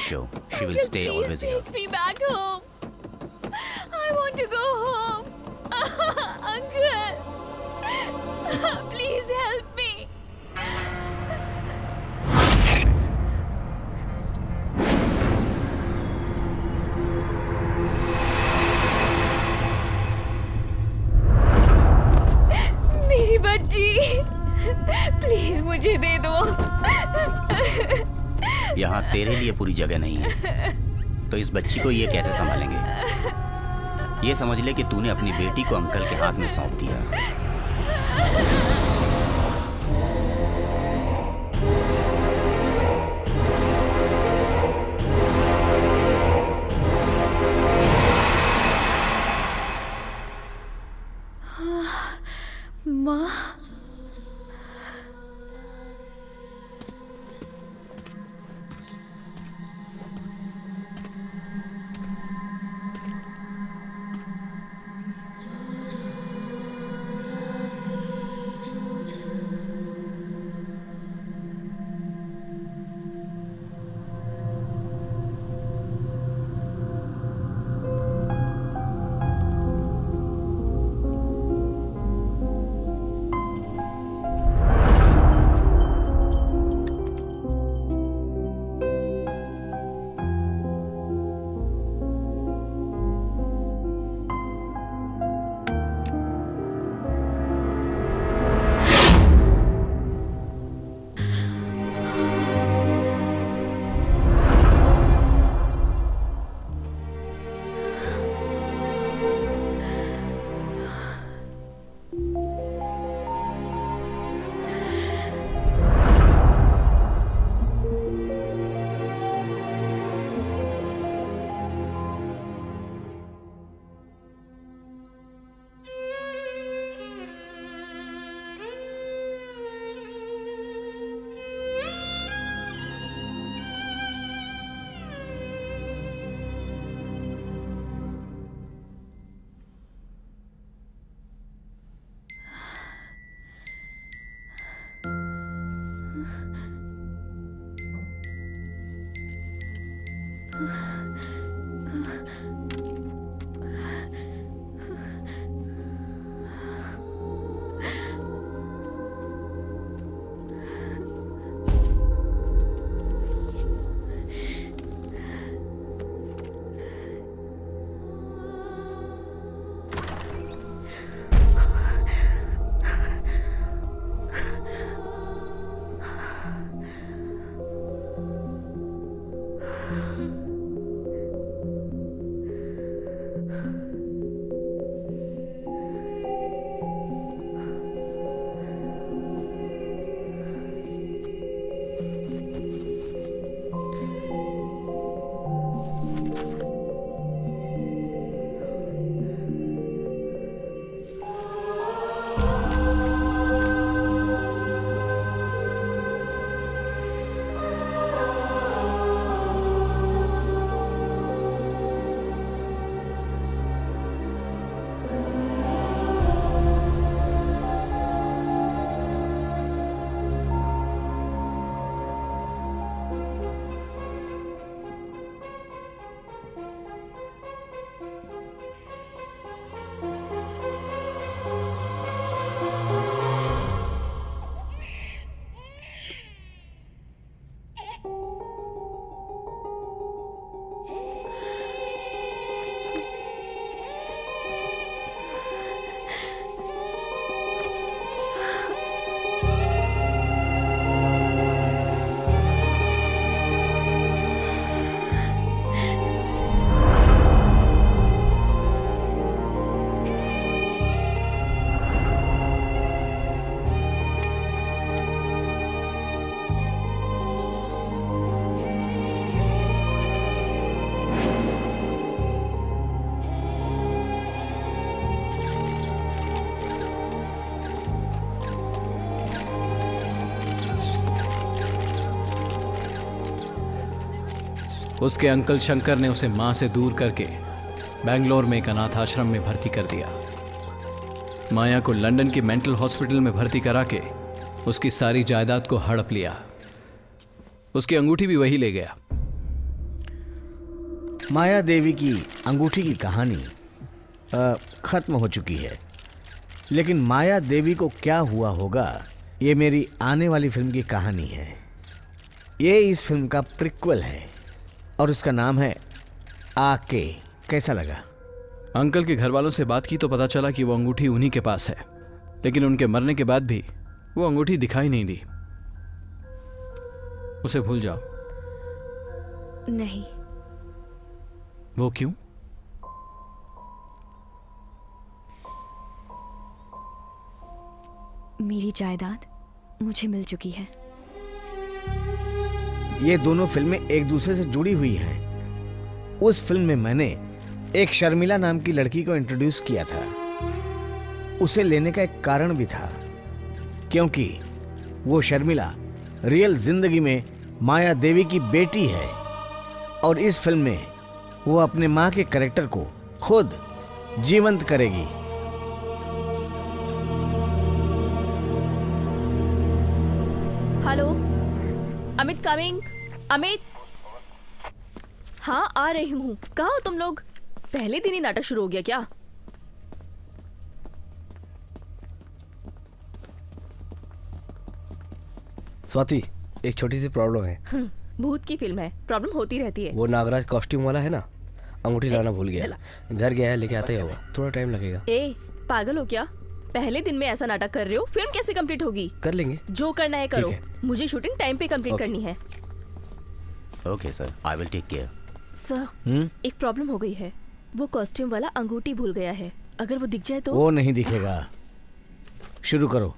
show. She will stay always here. Take me back home. I want to go home. Uncle, please help me. मेरी बच्ची, प्लीज मुझे दे दो। यहाँ तेरे लिए पूरी जगह नहीं है, तो इस बच्ची को ये कैसे संभालेंगे? ये समझ ले कि तूने अपनी बेटी को अंकल के हाथ में सौंप दिया। माँ, उसके अंकल शंकर ने उसे मां से दूर करके बेंगलोर में एक अनाथ आश्रम में भर्ती कर दिया। माया को लंदन की मेंटल हॉस्पिटल में भर्ती करा के उसकी सारी जायदाद को हड़प लिया। उसकी अंगूठी भी वही ले गया। माया देवी की अंगूठी की कहानी खत्म हो चुकी है, लेकिन माया देवी को क्या हुआ होगा ये मेरी आने वाली फिल्म की कहानी है। ये इस फिल्म का प्रिक्वल है और उसका नाम है आके। कैसा लगा? अंकल के घर वालों से बात की तो पता चला कि वो अंगूठी उन्हीं के पास है, लेकिन उनके मरने के बाद भी वो अंगूठी दिखाई नहीं दी। उसे भूल जाओ। नहीं। वो क्यों? मेरी जायदाद मुझे मिल चुकी है। ये दोनों फिल्में एक दूसरे से जुड़ी हुई हैं। उस फिल्म में मैंने एक शर्मिला नाम की लड़की को इंट्रोड्यूस किया था। उसे लेने का एक कारण भी था, क्योंकि वो शर्मिला रियल जिंदगी में माया देवी की बेटी है और इस फिल्म में वो अपने माँ के कैरेक्टर को खुद जीवंत करेगी। Hello, Amit coming. अमित, हाँ आ रही हूँ। कहाँ हो तुम लोग? पहले दिन ही नाटक शुरू हो गया क्या? स्वाति, एक छोटी सी प्रॉब्लम है। भूत की फिल्म है, प्रॉब्लम होती रहती है। वो नागराज कॉस्ट्यूम वाला है ना, अंगूठी लाना भूल गया। घर गया है, लेके आता ही होगा, थोड़ा टाइम लगेगा। ए, पागल हो क्या? पहले दिन में ऐसा नाटक कर रहे हो, फिल्म कैसे कंप्लीट होगी? कर लेंगे, जो करना है करो। मुझे शूटिंग टाइम पे कंप्लीट करनी है। Okay sir, I will take care. Sir, एक प्रॉब्लम हो गई है। वो कॉस्ट्यूम वाला अंगूठी भूल गया है। अगर वो दिख जाए तो? वो नहीं दिखेगा। शुरू करो,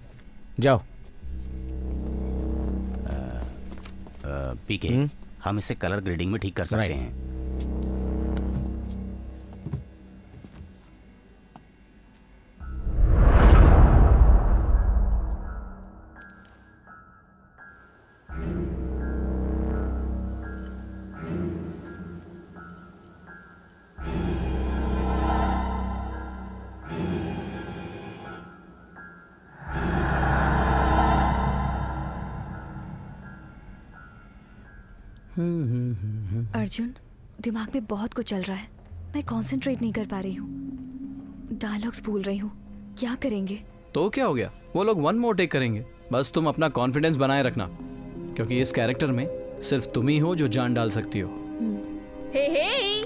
जाओ। पीके, हम इसे कलर ग्रेडिंग में ठीक कर सकते हैं। अर्जुन, दिमाग में बहुत कुछ चल रहा है। मैं कंसंट्रेट नहीं कर पा रही हूँ। डायलॉग्स भूल रही हूँ। क्या करेंगे? तो क्या हो गया, वो लोग वन मोर टेक करेंगे। बस तुम अपना कॉन्फिडेंस बनाए रखना, क्योंकि इस कैरेक्टर में सिर्फ तुम ही हो जो जान डाल सकती हो। हे हे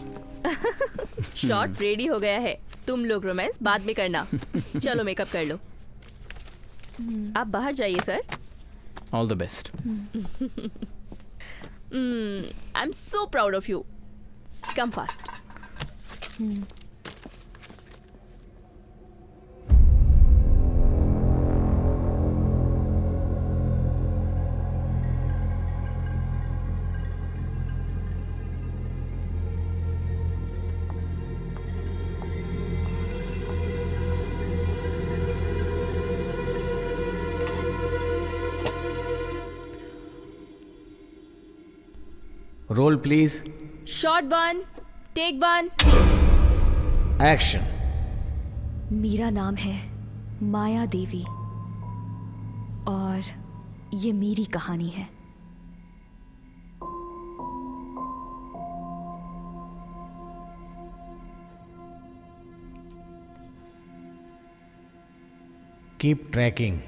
शॉट रेडी हो गया है। तुम लोग रोमांस बाद में करना। चलो मेकअप कर लो। आप बाहर जाइए sir. All the best. I am so proud of you. Come fast. Roll please. Shot 1, take 1, action. मेरा नाम है माया देवी और ये मेरी कहानी है। Keep trekking.